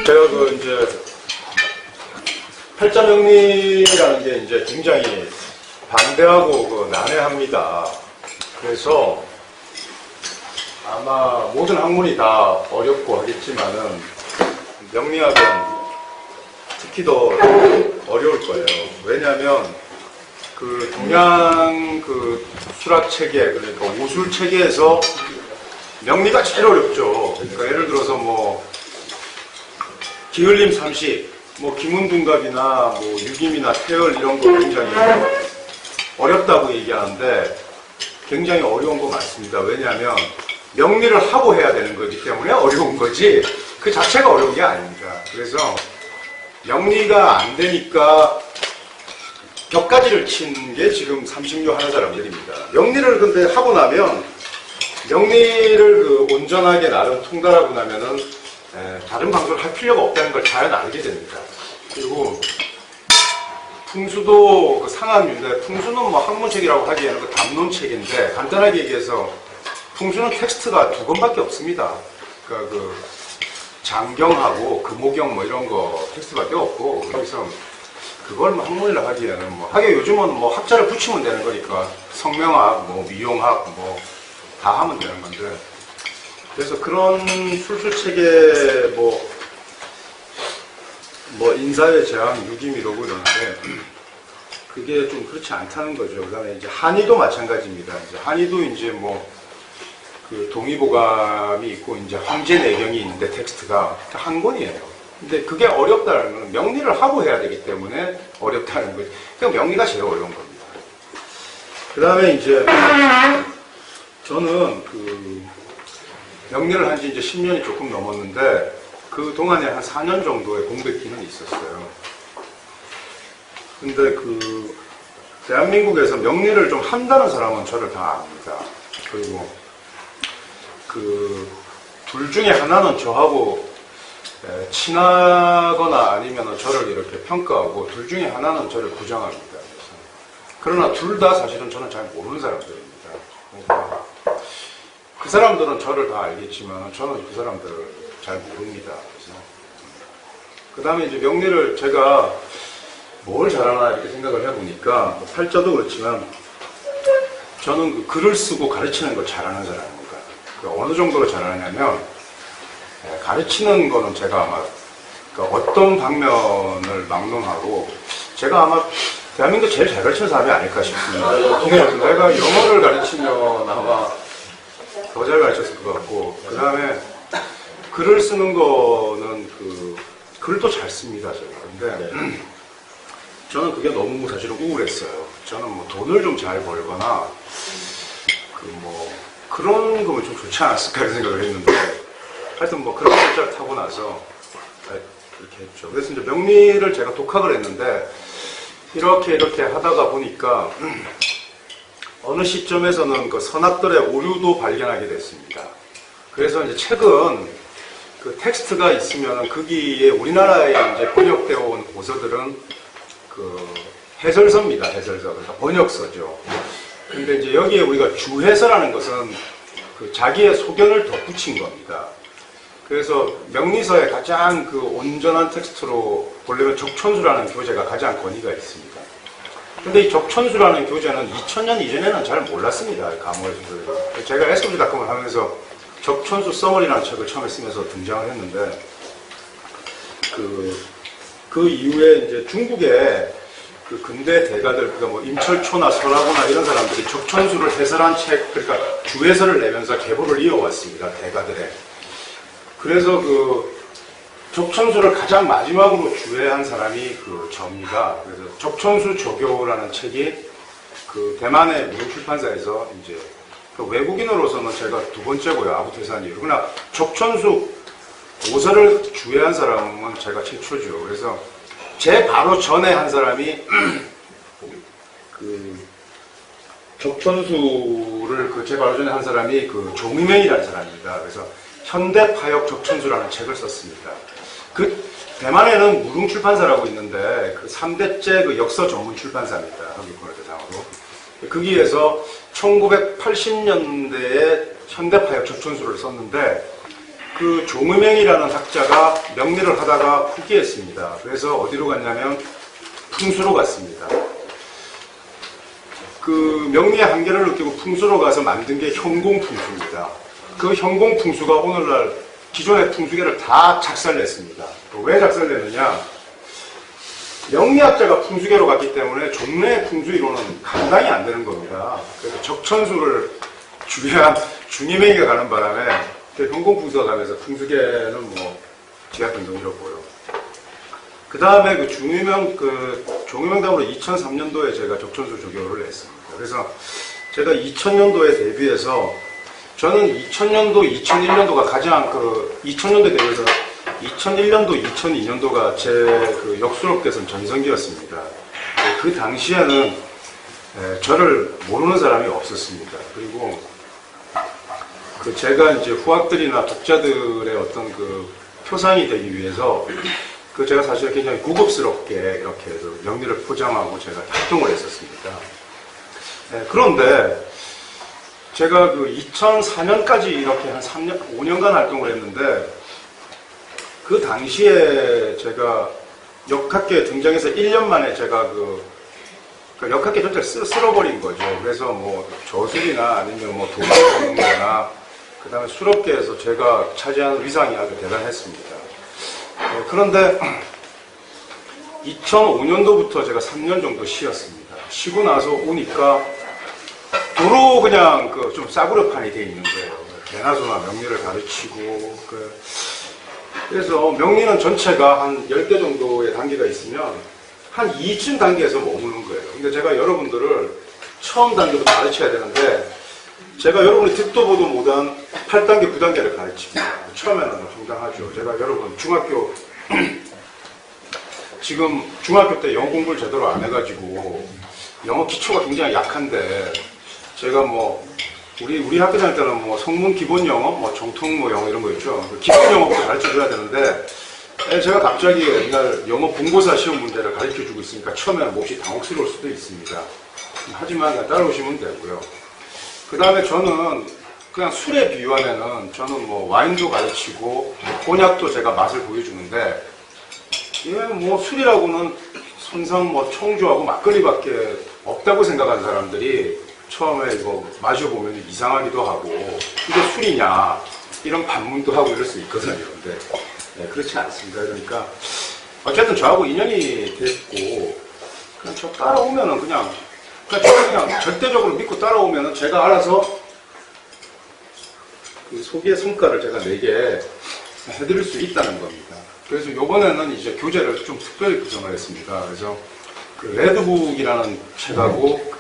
제가 이제 팔자명리라는 게 이제 굉장히 방대하고 난해합니다. 그래서 아마 모든 학문이 다 어렵고 하겠지만은 명리학은 특히 더 어려울 거예요. 왜냐하면 그 동양 그 수학 체계, 그러니까 오술 체계에서 명리가 제일 어렵죠. 그러니까 예를 들어서 뭐 기울림 30, 뭐 기문둔갑이나 뭐 유김이나 태열 이런 거 굉장히 어렵다고 얘기하는데 굉장히 어려운 거 맞습니다. 왜냐하면 명리를 하고 해야 되는 거기 때문에 어려운 거지 그 자체가 어려운 게 아닙니다. 그래서 명리가 안 되니까 격가지를 친 게 지금 30류 하는 사람들입니다. 명리를 근데 하고 나면 명리를 그 온전하게 나름 통달하고 나면은 다른 방송을 할 필요가 없다는 걸 잘 알게 됩니다. 그리고 풍수도 그 상한류인데 풍수는 뭐 학문책이라고 하기에는 그 담론책인데 간단하게 얘기해서 풍수는 텍스트가 2권밖에 없습니다. 그러니까 그 장경하고 금오경 뭐 이런 거 텍스트밖에 없고 그래서 그걸 뭐 학문이라 하기에는 뭐 하긴 요즘은 뭐 학자를 붙이면 되는 거니까 성명학, 뭐 미용학 뭐 다 하면 되는 건데 그래서 그런 술수체계 뭐 인사의 제왕, 유김 이러고 이러는데 그게 좀 그렇지 않다는 거죠. 그 다음에 이제 한의도 마찬가지입니다. 이제 한의도 이제 뭐 그 동의보감이 있고 이제 황제내경이 있는데 텍스트가 한 권이에요. 근데 그게 어렵다는 건 명리를 하고 해야 되기 때문에 어렵다는 거죠. 그러니까 명리가 제일 어려운 겁니다. 그 다음에 이제 저는 그 명리를 한 지 이제 10년이 조금 넘었는데 그 동안에 한 4년 정도의 공백기는 있었어요. 근데 그 대한민국에서 명리를 좀 한다는 사람은 저를 다 압니다. 그리고 그 둘 중에 하나는 저하고 친하거나 아니면 저를 이렇게 평가하고 둘 중에 하나는 저를 부정합니다. 그러나 둘 다 사실은 저는 잘 모르는 사람들입니다. 그러니까 그 사람들은 저를 다 알겠지만 저는 그 사람들을 잘 모릅니다. 그 다음에 이제 명리를 제가 뭘 잘하나 이렇게 생각을 해보니까 팔자도 그렇지만 저는 그 글을 쓰고 가르치는 걸 잘하는 사람입니다. 어느 정도로 잘하냐면 가르치는 거는 제가 아마 그러니까 어떤 방면을 막론하고 제가 아마 대한민국 제일 잘 가르치는 사람이 아닐까 싶습니다. 내가 영어를 가르치면 아마 더 잘 가르쳤을 것 같고 그 다음에 글을 쓰는 거는 그 글도 잘 씁니다. 제가. 근데 저는 그게 너무 사실은 우울했어요. 저는 뭐 돈을 좀 잘 벌거나 그 뭐 그런 거면 좀 좋지 않았을까 생각을 했는데 하여튼 뭐 그런 글자를 타고 나서 이렇게 했죠. 그래서 이제 명리를 제가 독학을 했는데 이렇게 하다가 보니까 어느 시점에서는 그 선악들의 오류도 발견하게 됐습니다. 그래서 이제 최근 그 텍스트가 있으면 거기에 우리나라에 이제 번역되어 온 고서들은 그 해설서입니다. 해설서. 그러니까 번역서죠. 근데 이제 여기에 우리가 주해서라는 것은 그 자기의 소견을 덧붙인 겁니다. 그래서 명리서의 가장 그 온전한 텍스트로 보려면 적천수라는 교재가 가장 권위가 있습니다. 근데 이 적천수라는 교재는 2000년 이전에는 잘 몰랐습니다. 감옥에서. 제가 SOG닷컴을 하면서 적천수 써머리라는 책을 처음에 쓰면서 등장을 했는데 그 이후에 이제 중국의 그 근대 대가들, 그러니까 뭐 임철초나 설하고나 이런 사람들이 적천수를 해설한 책, 그러니까 주해설을 내면서 계보를 이어왔습니다. 대가들의. 그래서 그 적천수를 가장 마지막으로 주해한 사람이 그 저입니다. 그래서 적천수 조교라는 책이 그 대만의 무용출판사에서 이제 그 외국인으로서는 제가 2번째고요. 아부퇴산 이후. 그러나 적천수 오서를 주해한 사람은 제가 최초죠. 그래서 제 바로 전에 한 사람이 그 적천수를 제 바로 전에 한 사람이 그 종의명이라는 사람입니다. 그래서 현대파역 적천수라는 책을 썼습니다. 그 대만에는 무릉출판사라고 있는데 그 3대째 그 역서 전문 출판사입니다. 한국권을 대상으로. 거기에서 1980년대에 현대파역 적천수를 썼는데 그 종의명이라는 학자가 명리를 하다가 후기했습니다. 그래서 어디로 갔냐면 풍수로 갔습니다. 그 명리의 한계를 느끼고 풍수로 가서 만든 게 현공풍수입니다. 그 현공풍수가 오늘날 기존의 풍수계를 다 작살냈습니다. 왜 작살냈느냐? 명리학자가 풍수계로 갔기 때문에 종래의 풍수 이론은 감당이 안 되는 겁니다. 그래서 적천수를 주의한 중의명이가 가는 바람에 현공풍수가 가면서 풍수계는 뭐 지각변동 이렇고요. 그 다음에 그 종의명 다음으로 2003년도에 제가 적천수 조교를 했습니다. 그래서 제가 2000년도에 데뷔해서 저는 2000년도, 2001년도가 가장 2000년도에 대비해서 2001년도, 2002년도가 제 그 역수업계선 전성기였습니다. 그 당시에는 저를 모르는 사람이 없었습니다. 그리고 제가 이제 후학들이나 독자들의 어떤 그 표상이 되기 위해서 제가 사실 굉장히 고급스럽게 이렇게 해서 명리를 포장하고 제가 활동을 했었습니다. 그런데 제가 2004년까지 이렇게 한 5년간 활동을 했는데 그 당시에 제가 역학계에 등장해서 1년 만에 제가 역학계 전체를 쓸어버린 거죠. 그래서 뭐 저술이나 아니면 뭐 도박이나 그 다음에 술업계에서 제가 차지하는 위상이 아주 대단했습니다. 그런데 2005년도부터 제가 3년 정도 쉬었습니다. 쉬고 나서 오니까 도로 그냥 좀 싸구려판이 돼 있는 거예요. 대나소나 명리를 가르치고 그래서 명리는 전체가 한 10개 정도의 단계가 있으면 한 2층 단계에서 머무는 거예요. 근데 제가 여러분들을 처음 단계부터 가르쳐야 되는데 제가 여러분이 듣도 보도 못한 8단계, 9단계를 가르칩니다. 처음에는 황당하죠. 제가 여러분 지금 중학교 때 영어 공부를 제대로 안 해가지고 영어 기초가 굉장히 약한데 제가 뭐 우리 학교 다닐 때는 뭐 성문 기본 영어, 뭐 정통 영어 이런 거 있죠. 기본 영어부터 가르쳐줘야 되는데 제가 갑자기 옛날 영어 본고사 시험 문제를 가르쳐주고 있으니까 처음에는 몹시 당혹스러울 수도 있습니다. 하지만 그냥 따라오시면 되고요. 그 다음에 저는 그냥 술에 비유하면은 저는 뭐 와인도 가르치고 곤약도 제가 맛을 보여주는데 뭐 술이라고는 손상 뭐 청주하고 막걸리밖에 없다고 생각하는 사람들이 처음에 이거 마셔보면 이상하기도 하고 이게 술이냐 이런 반문도 하고 이럴 수 있거든요. 근데 그렇지 않습니다. 그러니까 어쨌든 저하고 인연이 됐고 그냥 저 따라오면은 그냥 절대적으로 믿고 따라오면은 제가 알아서 그 소기의 성과를 제가 내게 해드릴 수 있다는 겁니다. 그래서 요번에는 이제 교재를 좀 특별히 구성을 했습니다. 그래서 레드북이라는 책하고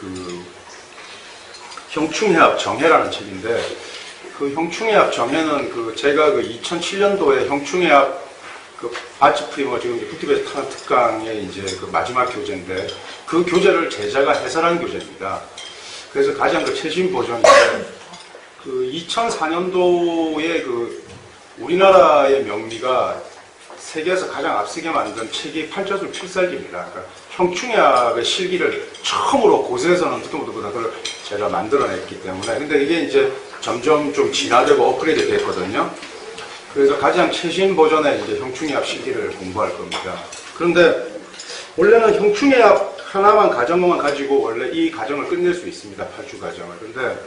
형충해합 정해라는 책인데 형충해합 정해는 제가 2007년도에 형충해합 아치 프리머 지금 굿티베스 특강의 이제 마지막 교재인데 그 교재를 제자가 해설한 교재입니다. 그래서 가장 최신 버전인데 2004년도에 우리나라의 명리가 세계에서 가장 앞서게 만든 책이 팔자술 필살기입니다. 그러니까 형충해합의 실기를 처음으로 고세에서는 듣도보다 그걸 제가 만들어냈기 때문에 근데 이게 이제 점점 좀 진화되고 업그레이드 됐거든요. 그래서 가장 최신 버전의 이제 형충해합 실기를 공부할 겁니다. 그런데 원래는 형충해합 하나만 과정만 가지고 원래 이 과정을 끝낼 수 있습니다. 8주 과정을. 그런데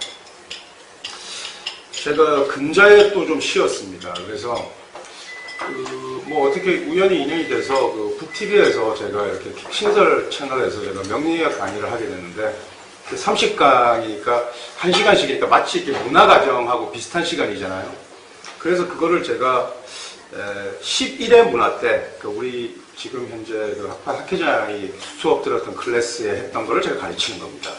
제가 근자에 또 좀 쉬었습니다. 그래서 뭐 어떻게 우연히 인연이 돼서 북TV에서 제가 이렇게 신설 채널에서 제가 명리학 강의를 하게 됐는데 30강이니까 1시간씩이니까 마치 이렇게 문화과정하고 비슷한 시간이잖아요. 그래서 그거를 제가 11회 문화 때 우리 지금 현재 학회장이 수업 들었던 클래스에 했던 거를 제가 가르치는 겁니다.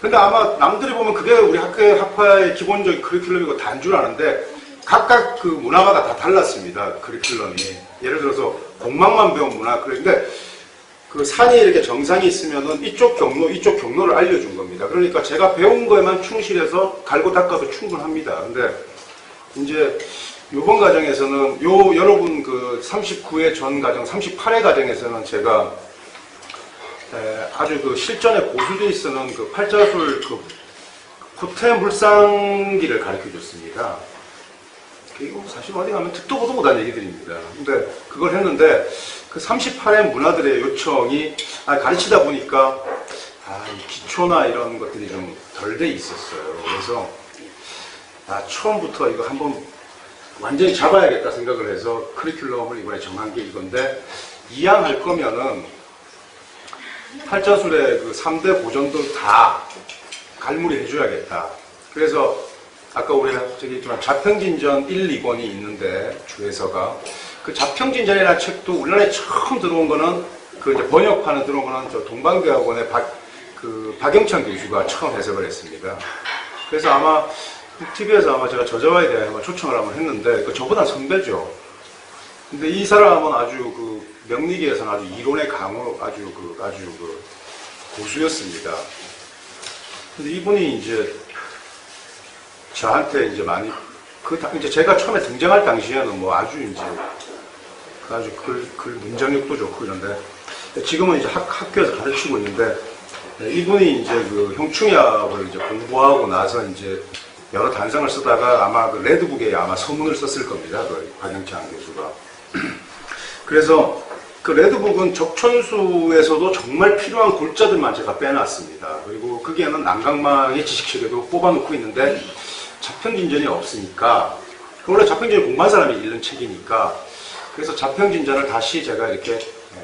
근데 아마 남들이 보면 그게 우리 학파의 기본적인 커리큘럼이고 다인 줄 아는데 각각 문화마다 다 달랐습니다. 커리큘럼이. 예를 들어서 공망만 배운 문화. 그런데 산이 이렇게 정상이 있으면은 이쪽 경로를 알려준 겁니다. 그러니까 제가 배운 거에만 충실해서 갈고 닦아도 충분합니다. 근데 이제 요번 과정에서는 여러분 39회 전 과정, 38회 과정에서는 제가 아주 실전에 고수되어 있는 팔자술 호태 물상기를 가르쳐 줬습니다. 그리고 사실 어디 가면 듣도 보도 못한 얘기들입니다. 근데 그걸 했는데 그 38회 문화들의 요청이 가르치다 보니까 기초나 이런 것들이 좀 덜 돼 있었어요. 그래서 처음부터 이거 한번 완전히 잡아야겠다 생각을 해서 커리큘럼을 이번에 정한 게 이건데, 이양할 거면은 팔자술의 그 3대 보존들 다 갈무리 해줘야겠다. 그래서 아까 우리가 저기 있지만 자평진전 1, 2권이 있는데 주에서가 그 자평진전이라는 책도 우리나라에 처음 들어온 거는 그 이제 번역판에 들어온 거는 저 동방대학원의 박영찬 교수가 처음 해석을 했습니다. 그래서 아마 TV에서 아마 제가 저자와에 대해 초청을 한번 했는데 저보다 선배죠. 근데 이 사람은 아주 그 명리계에서는 아주 이론의 강호 아주 고수였습니다. 근데 이분이 이제 저한테 이제 많이 이제 제가 처음에 등장할 당시에는 뭐 아주 글 문장력도 좋고 이런데 지금은 이제 학교에서 가르치고 있는데 이분이 이제 그 형충의학을 이제 공부하고 나서 이제 여러 단상을 쓰다가 아마 그 레드북에 아마 서문을 썼을 겁니다. 그 박영찬 교수가. 그래서 그 레드북은 적천수에서도 정말 필요한 골자들만 제가 빼놨습니다. 그리고 거기에는 난강망의 지식체계도 뽑아놓고 있는데 자평진전이 없으니까, 원래 자평진을 공부한 사람이 읽는 책이니까, 그래서 자평진전을 다시 제가 이렇게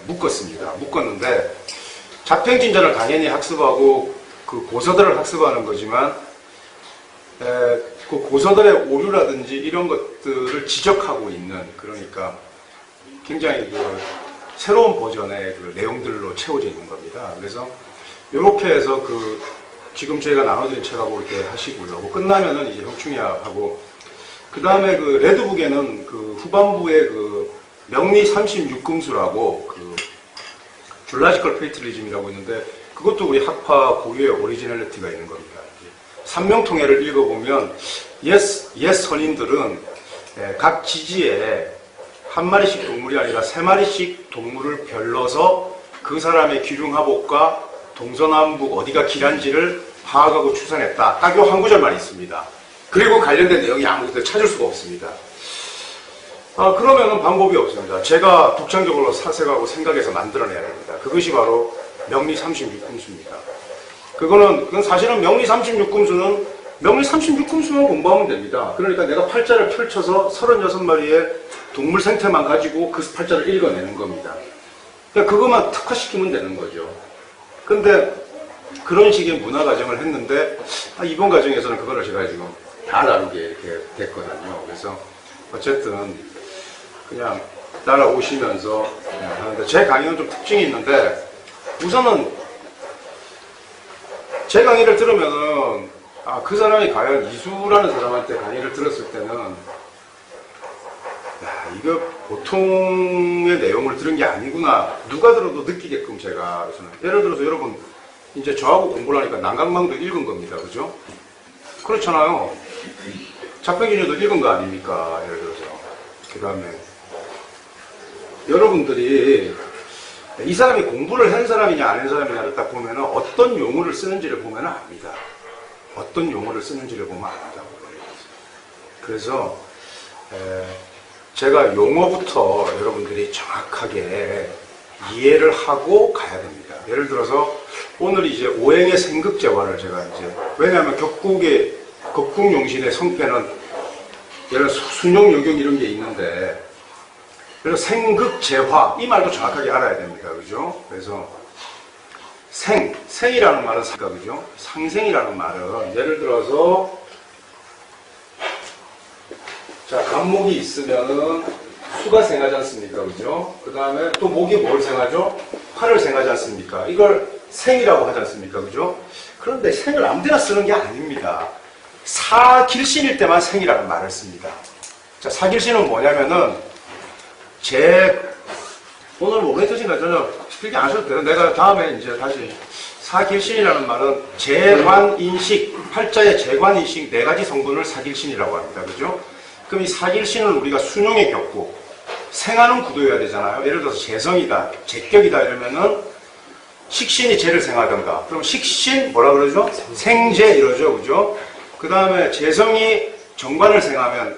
묶었습니다. 묶었는데 자평진전을 당연히 학습하고 그 고서들을 학습하는 거지만 그 고서들의 오류라든지 이런 것들을 지적하고 있는, 그러니까 굉장히 그 새로운 버전의 그 내용들로 채워져 있는 겁니다. 그래서 이렇게 해서 그 지금 저희가 나눠드린 책하고 이렇게 하시고요. 끝나면은 이제 형충의학하고, 그 다음에 그 레드북에는 그 후반부에 그 명리 36금수라고 그 줄라지컬 페이트리즘이라고 있는데, 그것도 우리 학파 고유의 오리지널리티가 있는 겁니다. 삼명통해를 읽어보면 옛 선인들은 각 지지에 한 마리씩 동물이 아니라 세 마리씩 동물을 별러서 그 사람의 기륭하복과 동서남북 어디가 길한지를 파악하고 추산했다. 딱 요 한 구절만 있습니다. 그리고 관련된 내용이 아무것도 찾을 수가 없습니다. 그러면은 방법이 없습니다. 제가 독창적으로 사색하고 생각해서 만들어내야 됩니다. 그것이 바로 명리 36금수입니다. 그건 사실은 명리 36금수는 명리 36금수만 공부하면 됩니다. 그러니까 내가 팔자를 펼쳐서 36마리의 동물 생태만 가지고 그 팔자를 읽어내는 겁니다. 그러니까 그것만 특화시키면 되는 거죠. 근데 그런 식의 문화 과정을 했는데 이번 과정에서는 그거를 제가 지금 다 다르게 이렇게 됐거든요. 그래서 어쨌든 그냥 따라오시면서 하는데, 제 강의는 좀 특징이 있는데, 우선은 제 강의를 들으면은 그 사람이 과연 이수라는 사람한테 강의를 들었을 때는 이거 보통의 내용을 들은 게 아니구나, 누가 들어도 느끼게끔 제가, 예를 들어서 여러분 이제 저하고 공부를 하니까 난강망도 읽은 겁니다. 그죠? 그렇잖아요. 자평진전도 읽은 거 아닙니까? 예를 들어서. 그 다음에 여러분들이 이 사람이 공부를 한 사람이냐 안 한 사람이냐를 딱 보면은 어떤 용어를 쓰는지를 보면 압니다. 어떤 용어를 쓰는지를 보면 압니다. 그래서 제가 용어부터 여러분들이 정확하게 이해를 하고 가야 됩니다. 예를 들어서 오늘 이제 오행의 생극재화를 제가 이제, 왜냐하면 격국용신의 성패는 예를 들어 순용요경 이런 게 있는데, 그래서 생극재화 이 말도 정확하게 알아야 됩니다. 그죠? 그래서 생이라는 말은 그죠? 상생이라는 말은 예를 들어서 자, 간목이 있으면은 수가 생하지 않습니까? 그죠? 그 다음에 또 목이 뭘 생하죠? 화를 생하지 않습니까? 이걸 생이라고 하지 않습니까? 그죠? 그런데 생을 아무데나 쓰는 게 아닙니다. 사길신일 때만 생이라는 말을 씁니다. 자, 사길신은 뭐냐면은 오늘 오래되신가 전혀 필기 안 하셔도 돼요. 내가 다음에 이제 다시 사길신이라는 말은 재관인식, 팔자의 재관인식 4가지 성분을 사길신이라고 합니다. 그죠? 그럼 이 사길신은 우리가 순용의 격국, 생하는 구도여야 되잖아요. 예를 들어서 재성이다, 재격이다 이러면은 식신이 재를 생하던가. 그럼 식신 뭐라 그러죠? 생재 이러죠. 그죠? 그 다음에 재성이 정관을 생하면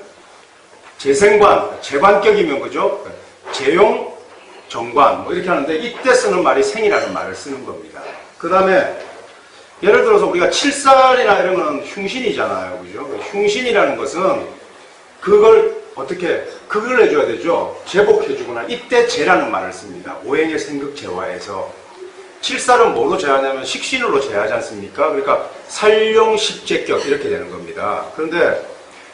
재생관, 재관격이면 그죠? 재용, 정관 뭐 이렇게 하는데 이때 쓰는 말이 생이라는 말을 쓰는 겁니다. 그 다음에 예를 들어서 우리가 칠살이나 이런 거는 흉신이잖아요. 그죠? 흉신이라는 것은 그걸 어떻게 극을 해줘야 되죠. 제복해주거나 이때 재라는 말을 씁니다. 오행의 생극 재화에서 칠살은 뭐로 재하냐면 식신으로 재하지 않습니까? 그러니까 살용 식재격 이렇게 되는 겁니다. 그런데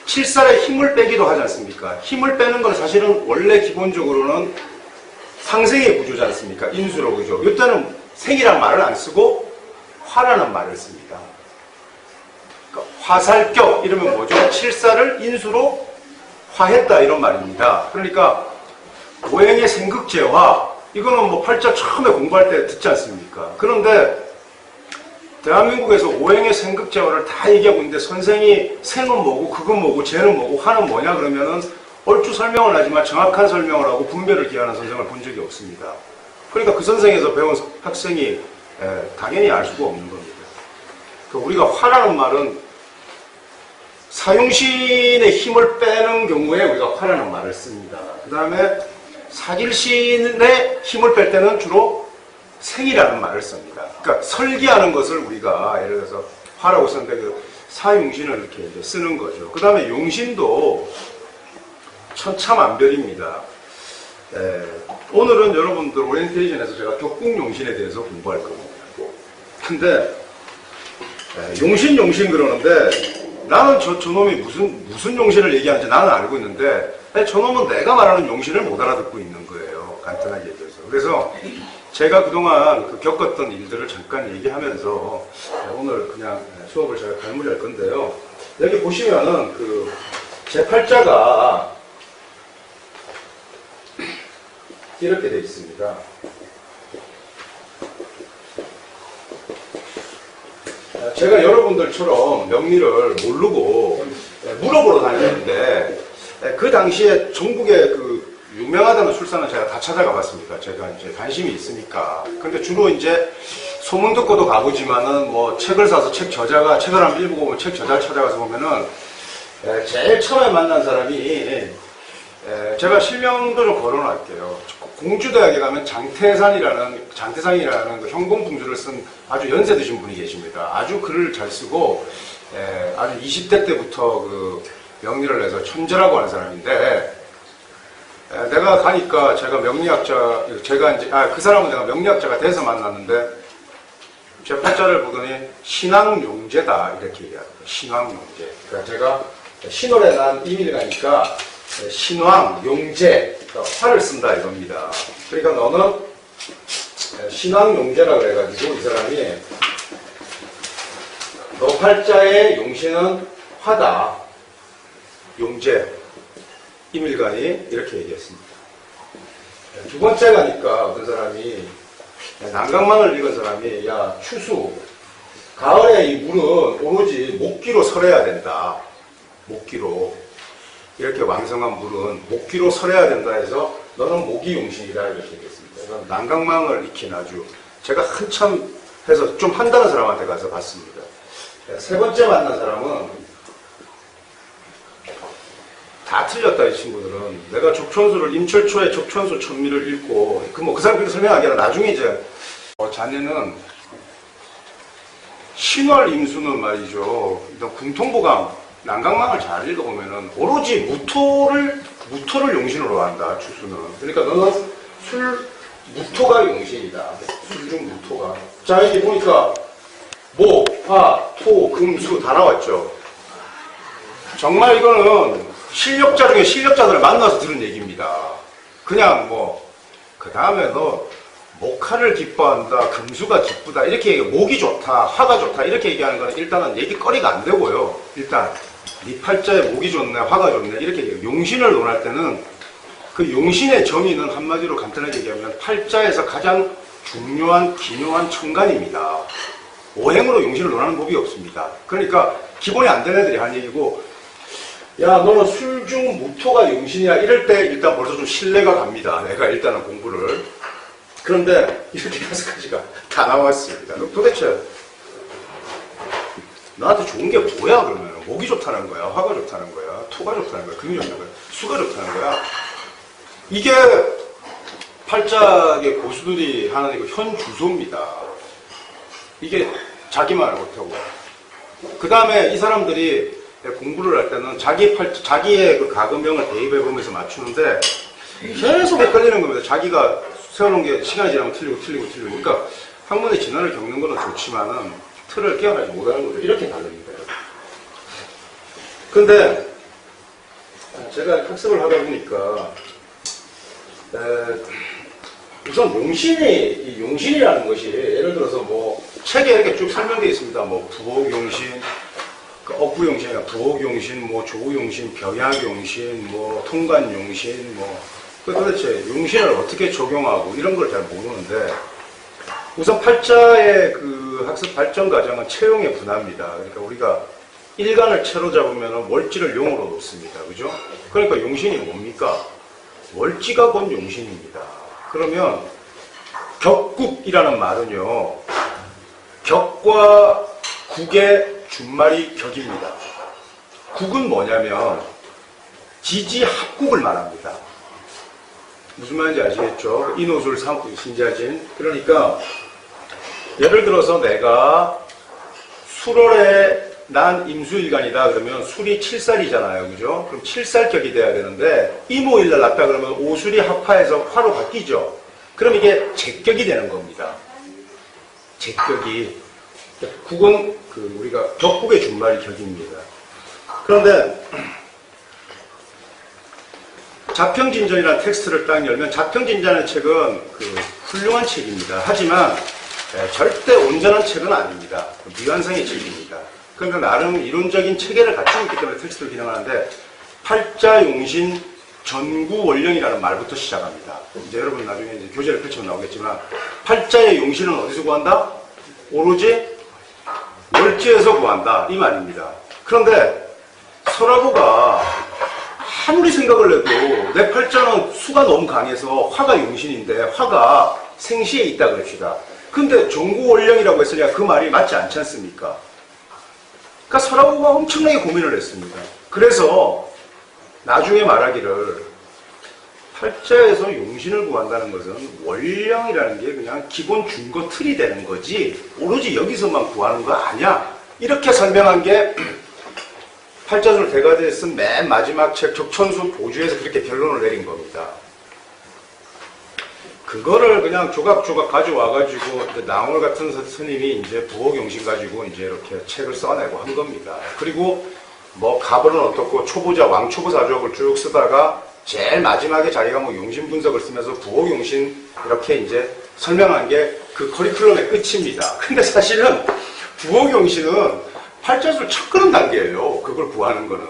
칠살에 힘을 빼기도 하지 않습니까? 힘을 빼는 건 사실은 원래 기본적으로는 상생의 구조지 않습니까? 인수로 그죠? 이때는 생이란 말을 안 쓰고 화라는 말을 씁니다. 그러니까 화살격 이러면 뭐죠? 칠살을 인수로 화했다 이런 말입니다. 그러니까 오행의 생극재화 이거는 뭐 팔자 처음에 공부할 때 듣지 않습니까? 그런데 대한민국에서 오행의 생극재화를 다 얘기하고 있는데 선생이 생은 뭐고 극은 뭐고 재는 뭐고 화는 뭐냐 그러면은 얼추 설명을 하지만 정확한 설명을 하고 분별을 기하는 선생을 본 적이 없습니다. 그러니까 그 선생에서 배운 학생이 당연히 알 수가 없는 겁니다. 우리가 화라는 말은 사용신의 힘을 빼는 경우에 우리가 화라는 말을 씁니다. 그 다음에 사길신의 힘을 뺄 때는 주로 생이라는 말을 씁니다. 그러니까 설계하는 것을 우리가 예를 들어서 화라고 쓰는데 그 사용신을 이렇게 이제 쓰는 거죠. 그 다음에 용신도 천차만별입니다. 오늘은 여러분들 오리엔테이션에서 제가 격국용신에 대해서 공부할 겁니다. 근데 용신 그러는데 나는 저놈이 무슨 용신을 얘기하는지 나는 알고 있는데 저놈은 내가 말하는 용신을 못 알아듣고 있는 거예요. 간단하게 얘기해서. 그래서 제가 그동안 겪었던 일들을 잠깐 얘기하면서 오늘 그냥 수업을 제가 갈무리할 건데요. 여기 보시면은 제 팔자가 이렇게 되어 있습니다. 제가 여러분들처럼 명리를 모르고 물어보러 다녔는데 그 당시에 전국에 유명하다는 술사는 제가 다 찾아가 봤습니다. 제가 이제 관심이 있으니까. 근데 주로 이제 소문 듣고도 가보지만은 뭐 책을 사서 책을 한번 읽어보면 책 저자를 찾아가서 보면은 제일 처음에 만난 사람이 제가 실명도 좀 거론할게요. 공주대학에 가면 장태산이라는 그 현공풍주를 쓴 아주 연세 드신 분이 계십니다. 아주 글을 잘 쓰고 아주 20대 때부터 명리를 해서 천재라고 하는 사람인데 내가 가니까 제가 그 사람은 내가 명리학자가 돼서 만났는데 제 팔자를 보더니 신왕용제다 이렇게 얘기합니다. 신왕용제. 그러니까 제가 신월에 난 이민이라니까 신왕, 용제, 화를 쓴다 이겁니다. 그러니까 너는 신왕 용제라 그래가지고 이 사람이 너 팔자의 용신은 화다. 용제. 이밀간이 이렇게 얘기했습니다. 두 번째 가니까 어떤 사람이 난강망을 읽은 사람이 야 추수 가을에 이 물은 오로지 목기로 설해야 된다. 목기로 이렇게 왕성한 물은 목기로 설해야 된다 해서 너는 목이용신이다 이렇게 얘기했습니다. 난강망을 익힌 아주 제가 한참 해서 좀 한다는 사람한테 가서 봤습니다. 세 번째 만난 사람은 다 틀렸다 이 친구들은. 내가 적천수를 임철초의 적천수 천미를 읽고 그 사람 그렇게 설명하기 아니라 나중에 이제 자네는 신월 임수는 말이죠. 궁통보강 난강망을 잘 읽어보면은 오로지 무토를 용신으로 한다. 추수는. 그러니까 너는 무토가 용신이다. 술중 무토가. 자 여기 보니까 목, 화, 토, 금, 수 다 나왔죠. 정말 이거는 실력자 중에 실력자들을 만나서 들은 얘기입니다. 그냥 그 다음에 너 목화를 기뻐한다, 금수가 기쁘다, 이렇게 얘기해. 목이 좋다, 화가 좋다, 이렇게 얘기하는 거는 일단은 얘기거리가 안 되고요. 일단, 네 팔자에 목이 좋네, 화가 좋네, 이렇게 얘기해요. 용신을 논할 때는 그 용신의 정의는 한마디로 간단하게 얘기하면 팔자에서 가장 중요한, 기묘한 천간입니다. 오행으로 용신을 논하는 법이 없습니다. 그러니까 기본이 안 되는 애들이 한 얘기고, 야, 너는 술중 무토가 용신이야. 이럴 때 일단 벌써 좀 신뢰가 갑니다. 내가 일단은 공부를. 그런데 이렇게 5가지가 다 나왔습니다. 그럼 도대체 나한테 좋은 게 뭐야 그러면? 목이 좋다는 거야? 화가 좋다는 거야? 토가 좋다는 거야? 금이 좋다는 거야? 수가 좋다는 거야? 이게 팔짝의 고수들이 하는 이거 현주소입니다. 이게 자기 말을 못하고. 그 다음에 이 사람들이 공부를 할 때는 자기의 그 가금형을 대입해보면서 맞추는데 계속 헷갈리는 겁니다. 자기가 세워놓은 게 시간이 지나면 틀리고. 그러니까 학문의 진화를 겪는 거는 좋지만은 틀을 깨어나지 못하는 거죠. 이렇게 다릅니다. 근데 제가 학습을 하다 보니까 우선 용신이라는 것이 예를 들어서 뭐 책에 이렇게 쭉 설명되어 있습니다. 뭐 부옥용신, 억부용신, 부옥용신, 뭐 조우용신, 병약용신, 뭐 통관용신, 뭐 도대체 용신을 어떻게 적용하고 이런 걸 잘 모르는데 우선 팔자의 그 학습 발전 과정은 체용의 분화입니다. 그러니까 우리가 일간을 체로 잡으면 월지를 용으로 놓습니다. 그죠? 그러니까 용신이 뭡니까? 월지가 곧 용신입니다. 그러면 격국이라는 말은요, 격과 국의 준말이 격입니다. 국은 뭐냐면 지지합국을 말합니다. 무슨 말인지 아시겠죠? 인호술 신자진. 그러니까 예를 들어서 내가 술월에 난 임수일간이다 그러면 술이 7살이잖아요. 그죠? 그럼 7살격이 돼야 되는데 이모일날 났다 그러면 오술이 합화해서 화로 바뀌죠. 그럼 이게 제격이 되는 겁니다. 제격이. 국은 우리가 격국의 준말이 격입니다. 그런데 자평진전이라는 텍스트를 딱 열면 자평진전의 책은 훌륭한 책입니다. 하지만 절대 온전한 책은 아닙니다. 미완성의 책입니다. 그러니까 나름 이론적인 체계를 갖추고 있기 때문에 텍스트를 기능하는데 팔자용신 전구원령이라는 말부터 시작합니다. 이제 여러분 나중에 이제 교재를 펼치면 나오겠지만 팔자의 용신은 어디서 구한다? 오로지 월지에서 구한다 이 말입니다. 그런데 서라부가 아무리 생각을 해도 내 팔자는 수가 너무 강해서 화가 용신인데 화가 생시에 있다 그럽시다. 근데 전구원령이라고 했으니까 그 말이 맞지 않지 않습니까? 그러니까 서라부가 엄청나게 고민을 했습니다. 그래서 나중에 말하기를 팔자에서 용신을 구한다는 것은 원령이라는 게 그냥 기본 준거 틀이 되는 거지 오로지 여기서만 구하는 거 아니야. 이렇게 설명한 게 팔자술 대가지에 쓴 맨 마지막 책 적천수 보주에서 그렇게 결론을 내린 겁니다. 그거를 그냥 조각조각 가져와가지고 나홀 같은 스님이 이제 부옥용신 가지고 이제 이렇게 책을 써내고 한 겁니다. 그리고 뭐 가벌은 어떻고 초보자 왕초보 사주학을 쭉 쓰다가 제일 마지막에 자기가 뭐 용신 분석을 쓰면서 부옥용신 이렇게 이제 설명한 게 그 커리큘럼의 끝입니다. 근데 사실은 부옥용신은 팔자술 첫 그런 단계예요. 그걸 구하는 거는.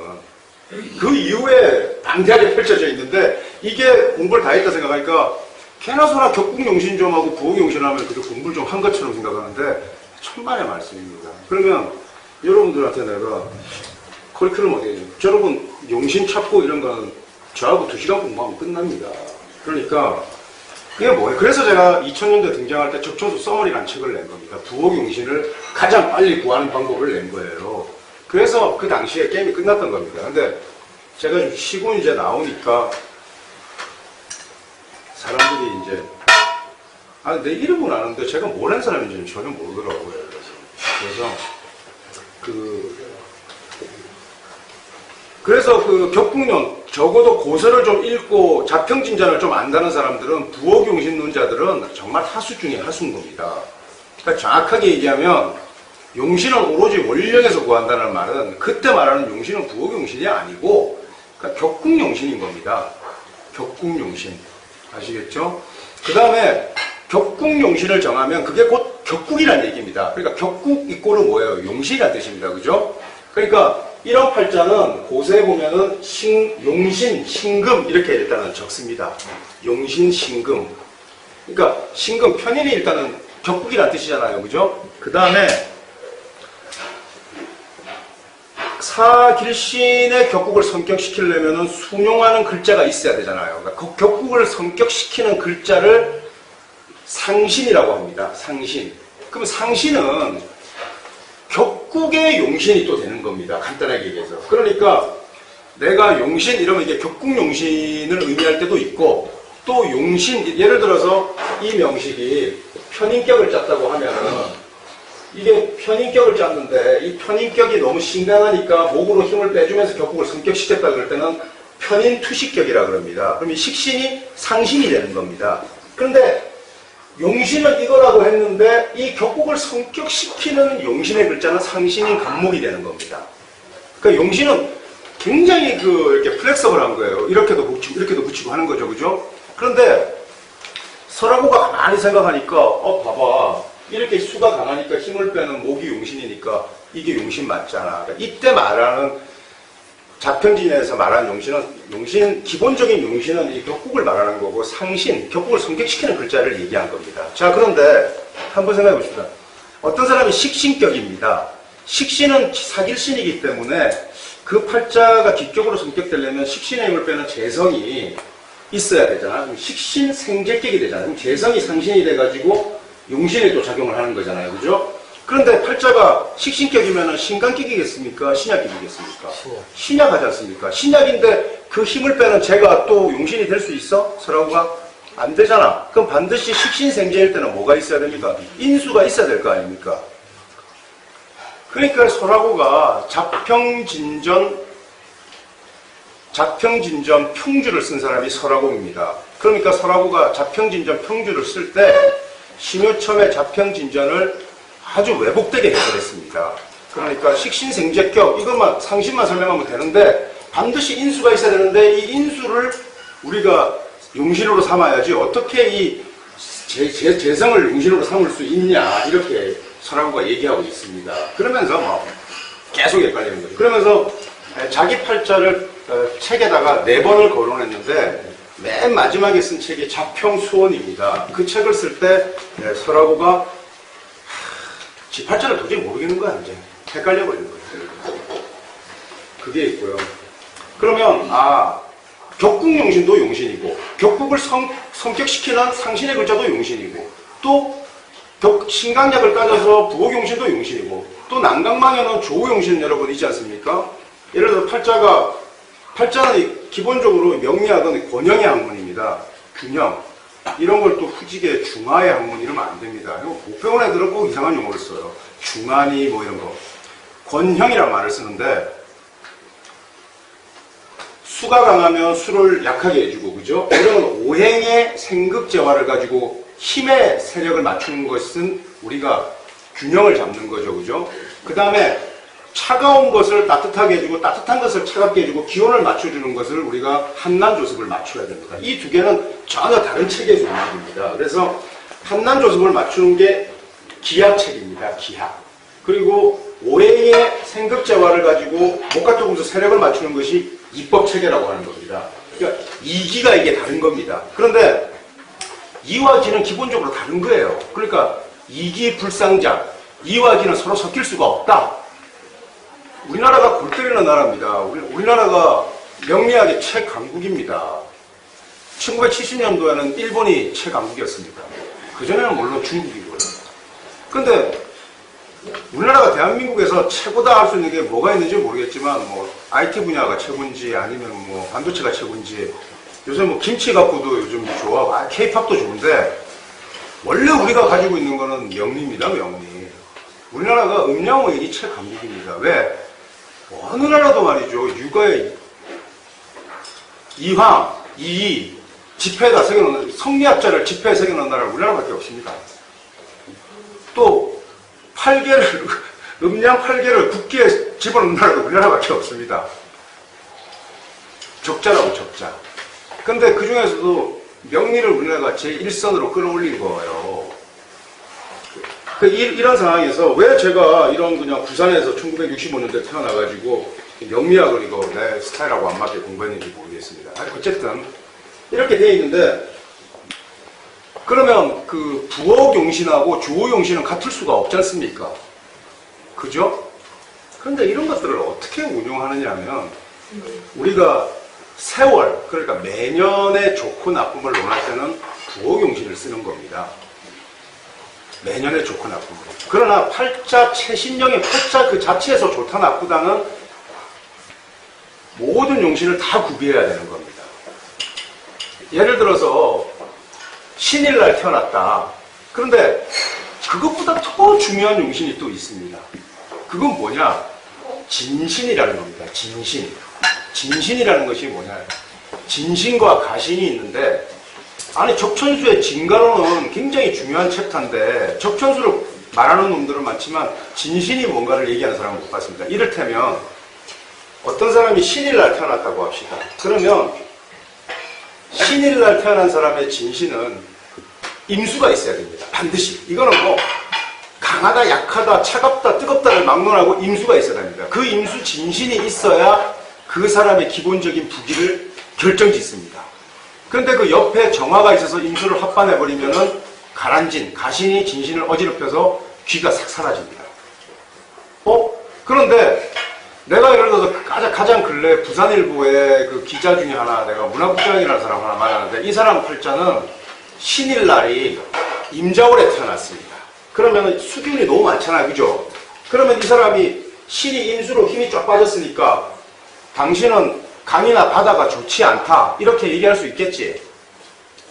그 이후에 방대하게 펼쳐져 있는데 이게 공부를 다 했다 생각하니까 개나소나 격국용신 좀 하고 부옥용신 하면 그저 공부를 좀 한 것처럼 생각하는데 천만의 말씀입니다. 그러면 여러분들한테 내가 커리큘럼 어떻게 해요? 여러분 용신 찾고 이런 거는 저하고 2시간 공부하면 끝납니다. 그러니까 이게 뭐예요? 그래서 제가 2000년대 등장할 때 적천수 써머리라는 책을 낸 겁니다. 부옥용신을 가장 빨리 구하는 방법을 낸 거예요. 그래서 그 당시에 게임이 끝났던 겁니다. 근데 제가 좀 쉬고 이제 나오니까 사람들이 이제 내 이름은 아는데 제가 뭘 한 사람인지는 전혀 모르더라고요. 그래서 그 격국론 적어도 고서를 좀 읽고 자평진전을 좀 안다는 사람들은 부옥용신론자들은 정말 하수 중에 하수인 겁니다. 그러니까 정확하게 얘기하면 용신은 오로지 원령에서 구한다는 말은 그때 말하는 용신은 부옥용신이 아니고 그러니까 격국용신인 겁니다. 격국용신. 아시겠죠? 그 다음에 격국용신을 정하면 그게 곧 격국이라는 얘기입니다. 그러니까 격국 이꼴은 뭐예요? 용신이라는 뜻입니다. 그죠? 그러니까 이런 팔자는 고세에 보면은 용신, 신금 이렇게 일단은 적습니다. 용신, 신금. 그러니까 신금, 편인이 일단은 격국이라는 뜻이잖아요. 그죠? 그 다음에 사길신의 격국을 성격시키려면 순용하는 글자가 있어야 되잖아요. 그러니까 그 격국을 성격시키는 글자를 상신이라고 합니다. 상신. 그럼 상신은 격국의 용신이 또 되는 겁니다. 간단하게 얘기해서. 그러니까 내가 용신 이러면 이게 격국 용신을 의미할 때도 있고, 또 용신, 예를 들어서 이 명식이 편인격을 짰다고 하면은 이게 편인격을 짰는데 이 편인격이 너무 신강하니까 목으로 힘을 빼주면서 격국을 성격시켰다 그럴 때는 편인투식격이라 그럽니다. 그럼 이 식신이 상신이 되는 겁니다. 그런데 용신은 이거라고 했는데 이 격국을 성격시키는 용신의 글자는 상신인 간목이 되는 겁니다. 그러니까 용신은 굉장히 이렇게 플렉서블한 거예요. 이렇게도 붙이고 하는 거죠. 그죠? 그런데 설하고가 가만히 생각하니까, 봐봐. 이렇게 수가 강하니까 힘을 빼는 목이 용신이니까 이게 용신 맞잖아. 그러니까 이때 말하는 자평진에서 말하는 용신은, 기본적인 용신은 이 격국을 말하는 거고, 상신, 격국을 성격시키는 글자를 얘기한 겁니다. 자, 그런데 한번 생각해 봅시다. 어떤 사람이 식신격입니다. 식신은 사길신이기 때문에 그 팔자가 기격으로 성격되려면 식신의 힘을 빼는 재성이 있어야 되잖아. 그럼 식신 생재격이 되잖아. 그럼 재성이 상신이 돼가지고 용신에 또 작용을 하는 거잖아요. 그죠? 그런데 팔자가 식신격이면 신강격이겠습니까? 신약격이겠습니까? 신약 하지 않습니까? 신약인데 그 힘을 빼는 재가 또 용신이 될 수 있어? 설하고가? 안 되잖아. 그럼 반드시 식신생재일 때는 뭐가 있어야 됩니까? 인수가 있어야 될 거 아닙니까? 그러니까 설하고가 자평진전 평주를 쓴 사람이 설하고입니다. 그러니까 설하고가 자평진전 평주를 쓸 때 심효첨의 자평진전을 아주 왜곡되게 해석했습니다. 그러니까 식신생재격, 이것만 상신만 설명하면 되는데 반드시 인수가 있어야 되는데 이 인수를 우리가 용신으로 삼아야지 어떻게 이 재성을 용신으로 삼을 수 있냐, 이렇게 설하고가 얘기하고 있습니다. 그러면서 계속 헷갈리는 거죠. 그러면서 자기 팔자를 책에다가 4번을 거론했는데 맨 마지막에 쓴 책이 자평수원입니다. 그 책을 쓸 때 설하고가 지 팔자를 도저히 모르겠는 거야. 이제 헷갈려 버리는 거예요. 그게 있고요. 그러면 격국 용신도 용신이고, 격국을 성격시키는 상신의 글자도 용신이고, 또 신강약을 따져서 부호용신도 용신이고, 또 난강망에는 조호용신은 여러분 있지 않습니까? 예를 들어 팔자는 기본적으로 명리학은 권형의 학문입니다. 균형. 이런 걸 또 후지게 중화의 학문 이러면 안 됩니다. 못 배운 애들은 꼭 이상한 용어를 써요. 중환이 이런 거. 권형이라는 말을 쓰는데, 수가 강하면 수를 약하게 해주고, 그죠? 이런 오행의 생극재화를 가지고 힘의 세력을 맞추는 것은 우리가 균형을 잡는 거죠. 그죠? 그 다음에 차가운 것을 따뜻하게 해주고 따뜻한 것을 차갑게 해주고 기온을 맞춰주는 것을 우리가 한난조습을 맞춰야 됩니다. 이 두 개는 전혀 다른 체계에서 움직입니다. 그래서 한난조습을 맞추는 게 기하책입니다. 기하. 그리고 오행의 생극재화를 가지고 목각조금수 세력을 맞추는 것이 이법체계라고 하는 겁니다. 그러니까 이기가 이게 다른 겁니다. 그런데 이와 기는 기본적으로 다른 거예요. 그러니까 이기 불상장, 이와 기는 서로 섞일 수가 없다. 우리나라가 골 때리는 나라입니다. 우리나라가 명리학의 최강국입니다. 1970년도에는 일본이 최강국이었습니다. 그전에는 물론 중국이고요. 근데 우리나라가 대한민국에서 최고다 할 수 있는 게 뭐가 있는지 모르겠지만, IT 분야가 최고인지 아니면 반도체가 최고인지, 요새 김치 갖고도 요즘 좋아. K-팝도 좋은데, 원래 우리가 가지고 있는 거는 명리입니다, 명리. 우리나라가 음양오행이 최강국입니다. 왜? 어느 나라도 말이죠. 육아에 이황, 이이, 지폐에다 새겨놓는, 성리학자를 지폐에 새겨놓는 나라는 우리나라밖에 없습니다. 또, 음양 8개를 국기에 집어넣는 나라도 우리나라밖에 없습니다. 적자라고, 적자. 근데 그 중에서도 명리를 우리나라가 제1선으로 끌어올린 거예요. 이런 상황에서 왜 제가 이런 그냥 부산에서 1965년도에 태어나가지고 명리학을 이거 내 스타일하고 안 맞게 공부했는지 모르겠습니다. 어쨌든 이렇게 되어 있는데, 그러면 그 부호용신하고 조호용신은 같을 수가 없지 않습니까? 그죠? 그런데 이런 것들을 어떻게 운용하느냐 하면, 우리가 세월, 그러니까 매년의 좋고 나쁨을 논할 때는 부호용신을 쓰는 겁니다. 내년에 좋고 나쁘고. 그러나 팔자 최신령의 팔자 그 자체에서 좋다 나쁘다는 모든 용신을 다 구비해야 되는 겁니다. 예를 들어서 신일날 태어났다. 그런데 그것보다 더 중요한 용신이 또 있습니다. 그건 뭐냐? 진신이라는 겁니다. 진신. 진신이라는 것이 뭐냐? 진신과 가신이 있는데, 아니 적천수의 진가로는 굉장히 중요한 챕터인데 적천수를 말하는 놈들은 많지만 진신이 뭔가를 얘기하는 사람은 못 봤습니다. 이를테면 어떤 사람이 신일날 태어났다고 합시다. 그러면 신일날 태어난 사람의 진신은 임수가 있어야 됩니다. 반드시. 이거는 뭐 강하다, 약하다, 차갑다, 뜨겁다를 막론하고 임수가 있어야 됩니다. 그 임수 진신이 있어야 그 사람의 기본적인 부기를 결정짓습니다. 그런데 그 옆에 정화가 있어서 임수를 합반해버리면은 가란진, 가신이 진신을 어지럽혀서 귀가 싹 사라집니다. 그런데 내가 예를 들어서 가장 근래 부산일보의 그 기자 중에 하나, 내가 문화국장이라는 사람 하나 만났는데, 이 사람 팔자는 신일날이 임자월에 태어났습니다. 그러면 수기운이 너무 많잖아요. 그죠? 그러면 이 사람이 신이 임수로 힘이 쫙 빠졌으니까 당신은 강이나 바다가 좋지 않다, 이렇게 얘기할 수 있겠지.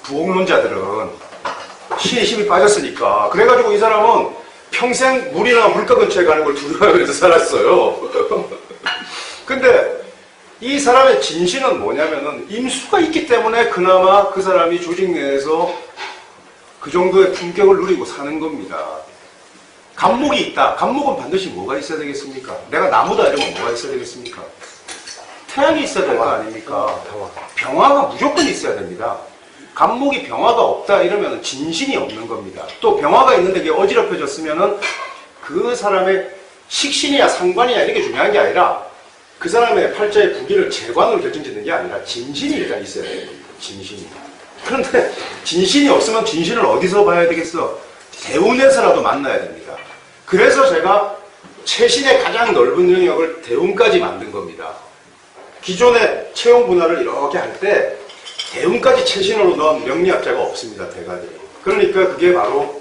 부옥론자들은 신이 힘이 빠졌으니까. 그래가지고 이 사람은 평생 물이나 물가 근처에 가는 걸 두려워하면서 살았어요. 근데 이 사람의 진신은 뭐냐면은 임수가 있기 때문에 그나마 그 사람이 조직 내에서 그 정도의 품격을 누리고 사는 겁니다. 간목이 있다. 간목은 반드시 뭐가 있어야 되겠습니까? 내가 나무다 이러면 뭐가 있어야 되겠습니까? 태양이 있어야 될 거 아닙니까? 병화가 무조건 있어야 됩니다. 간목이 병화가 없다 이러면 진신이 없는 겁니다. 또 병화가 있는데 그게 어지럽혀졌으면은 그 사람의 식신이야 상관이야 이렇게 중요한 게 아니라 그 사람의 팔자의 부기를 재관으로 결정짓는 게 아니라 진신이 일단 있어야 돼요. 진신이. 그런데 진신이 없으면 진신을 어디서 봐야 되겠어? 대운에서라도 만나야 됩니다. 그래서 제가 최신의 가장 넓은 영역을 대운까지 만든 겁니다. 기존의 채용 분할을 이렇게 할 때 대운까지 최신으로 넣은 명리학자가 없습니다. 대가들이. 그러니까 그게 바로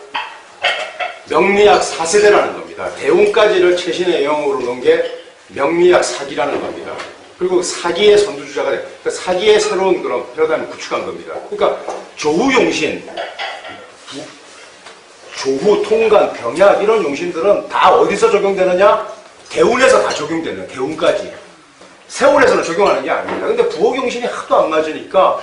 명리학 4세대라는 겁니다. 대운까지를 최신의 영역으로 넣은 게 명리학 4기라는 겁니다. 그리고 4기의 선두주자가 돼. 그러니까 4기의 새로운 그런 패러다임을 구축한 겁니다. 그러니까 조후용신, 조후, 통간, 병약 이런 용신들은 다 어디서 적용되느냐? 대운에서 다 적용되는, 대운까지. 세월에서는 적용하는 게 아닙니다. 근데 부옥용신이 하도 안 맞으니까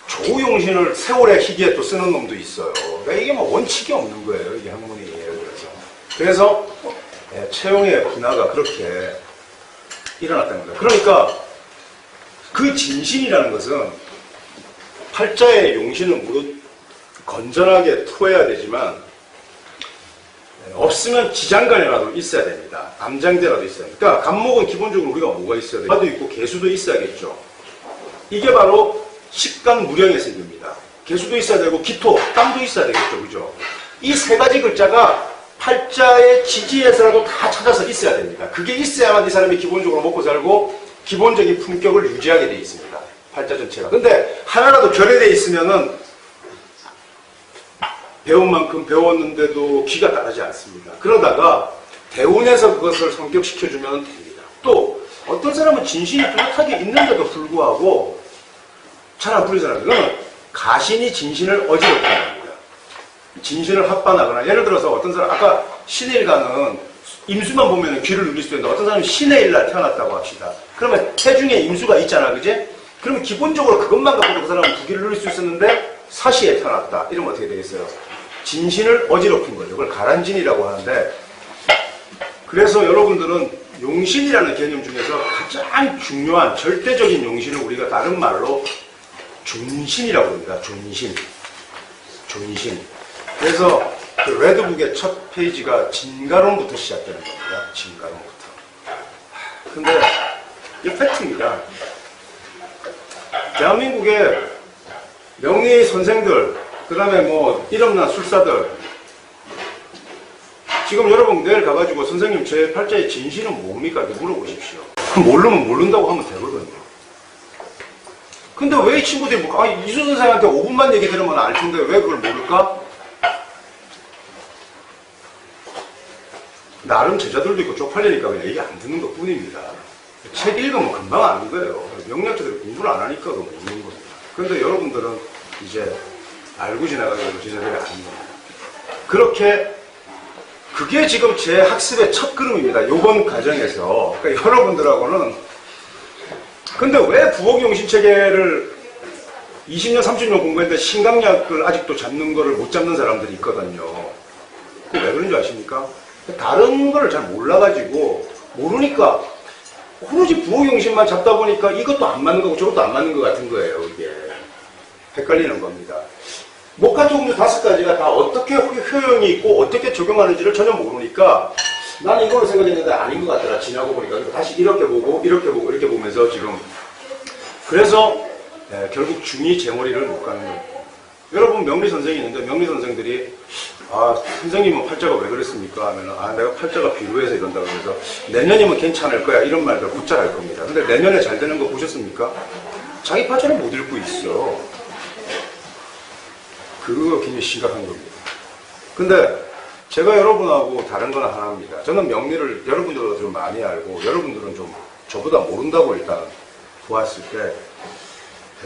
조후용신을 세월의 희귀에 또 쓰는 놈도 있어요. 그러니까 이게 뭐 원칙이 없는 거예요. 이게 학문이 예를 들어서. 그래서 채용의 분화가 그렇게 일어났다는 거예요. 그러니까 그 진신이라는 것은 팔자의 용신은 무릇 건전하게 토해야 되지만 없으면 지장간이라도 있어야 됩니다. 암장대라도 있어야 됩니다. 그러니까 간목은 기본적으로 우리가 뭐가 있어야 돼요? 화도 있고 개수도 있어야겠죠. 이게 바로 식간무령의 세계입니다. 개수도 있어야 되고 기토, 땀도 있어야 되겠죠. 그죠? 이 세 가지 글자가 팔자의 지지에서라도 다 찾아서 있어야 됩니다. 그게 있어야만 이 사람이 기본적으로 먹고 살고 기본적인 품격을 유지하게 돼 있습니다. 팔자 전체가. 근데 하나라도 결여되어 있으면은 배운 만큼 배웠는데도 귀가 따르지 않습니다. 그러다가 대운에서 그것을 성격시켜주면 됩니다. 또 어떤 사람은 진신이 뚜렷하게 있는데도 불구하고 잘 안 풀리잖아요. 그거는 가신이 진신을 어지럽게 합니다. 진신을 합반하거나 예를 들어서 어떤 사람 아까 신일가는 임수만 보면 귀를 누릴 수 있는데 어떤 사람은 신의 일날 태어났다고 합시다. 그러면 태중에 임수가 있잖아. 그지? 그러면 기본적으로 그것만 갖고도 그 사람은 부귀를 누릴 수 있었는데 사시에 태어났다. 이러면 어떻게 되겠어요? 진신을 어지럽힌 거죠. 그걸 가란진이라고 하는데 그래서 여러분들은 용신이라는 개념 중에서 가장 중요한 절대적인 용신을 우리가 다른 말로 존신이라고 합니다. 존신. 존신. 그래서 그 레드북의 첫 페이지가 진가론부터 시작되는 겁니다. 진가론부터. 근데 이 팩트입니다. 대한민국의 명예 선생들, 그 다음에 뭐 이름난 술사들, 지금 여러분 내일 가가지고 선생님 제 팔자의 진실은 뭡니까? 이렇게 물어보십시오. 모르면 모른다고 하면 되거든요. 근데 왜 이 친구들이 이수 선생한테 5분만 얘기 들으면 알 텐데 왜 그걸 모를까? 나름 제자들도 있고 쪽팔리니까 그냥 얘기 안 듣는 것 뿐입니다. 책 읽으면 금방 아는 거예요. 명리학자들이 공부를 안 하니까 모르는 겁니다. 그런데 여러분들은 이제 알고 지나가고 제자들이 아는 겁니다. 그렇게 그게 지금 제 학습의 첫 걸음입니다. 요번 과정에서. 그러니까 여러분들하고는 근데 왜 부엌용신체계를 20년, 30년 공부했는데 신강약을 아직도 잡는 거를 못 잡는 사람들이 있거든요. 그게 왜 그런지 아십니까? 다른 거를 잘 몰라가지고 모르니까 오로지 부엌용신만 잡다 보니까 이것도 안 맞는 거고 저것도 안 맞는 것 같은 거예요. 이게 헷갈리는 겁니다. 목화 종류 5가지가 다 어떻게 효용이 있고 어떻게 적용하는지를 전혀 모르니까 나는 이걸로 생각했는데 아닌 것 같더라. 지나고 보니까 다시 이렇게 보고 이렇게 보고 이렇게 보면서 지금 그래서 결국 중이 제 머리를 못 가는 거예요. 여러분 명리 선생이 있는데 명리 선생들이 선생님은 팔자가 왜 그랬습니까? 하면 내가 팔자가 비루해서 이런다 그러면서 내년이면 괜찮을 거야 이런 말들 곧잘 할 겁니다. 근데 내년에 잘 되는 거 보셨습니까? 자기 팔자를 못 읽고 있어. 그거 굉장히 심각한 겁니다. 근데 제가 여러분하고 다른 건 하나입니다. 저는 명리를 여러분들보다 좀 많이 알고 여러분들은 좀 저보다 모른다고 일단 보았을 때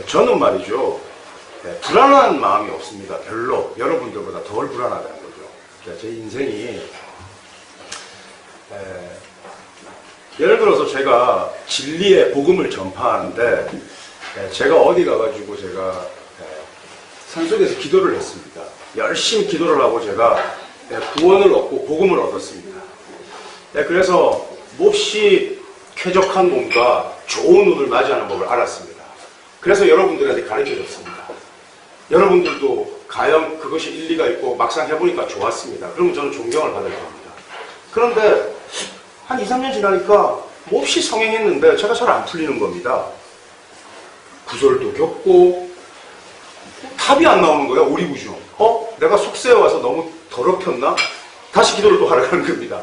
저는 말이죠. 불안한 마음이 없습니다. 별로 여러분들보다 덜 불안하다는 거죠. 그러니까 제 인생이 예를 들어서 제가 진리의 복음을 전파하는데 제가 어디 가가지고 제가 산속에서 기도를 했습니다. 열심히 기도를 하고 제가 구원을 얻고 복음을 얻었습니다. 그래서 몹시 쾌적한 몸과 좋은 운을 맞이하는 법을 알았습니다. 그래서 여러분들한테 가르쳐줬습니다. 여러분들도 과연 그것이 일리가 있고 막상 해보니까 좋았습니다. 그러면 저는 존경을 받을 겁니다. 그런데 한 2, 3년 지나니까 몹시 성행했는데 제가 잘 안 풀리는 겁니다. 구설도 겪고 답이 안 나오는 거예요. 오리구중. 내가 속세에 와서 너무 더럽혔나? 다시 기도를 또 하러 가는 겁니다.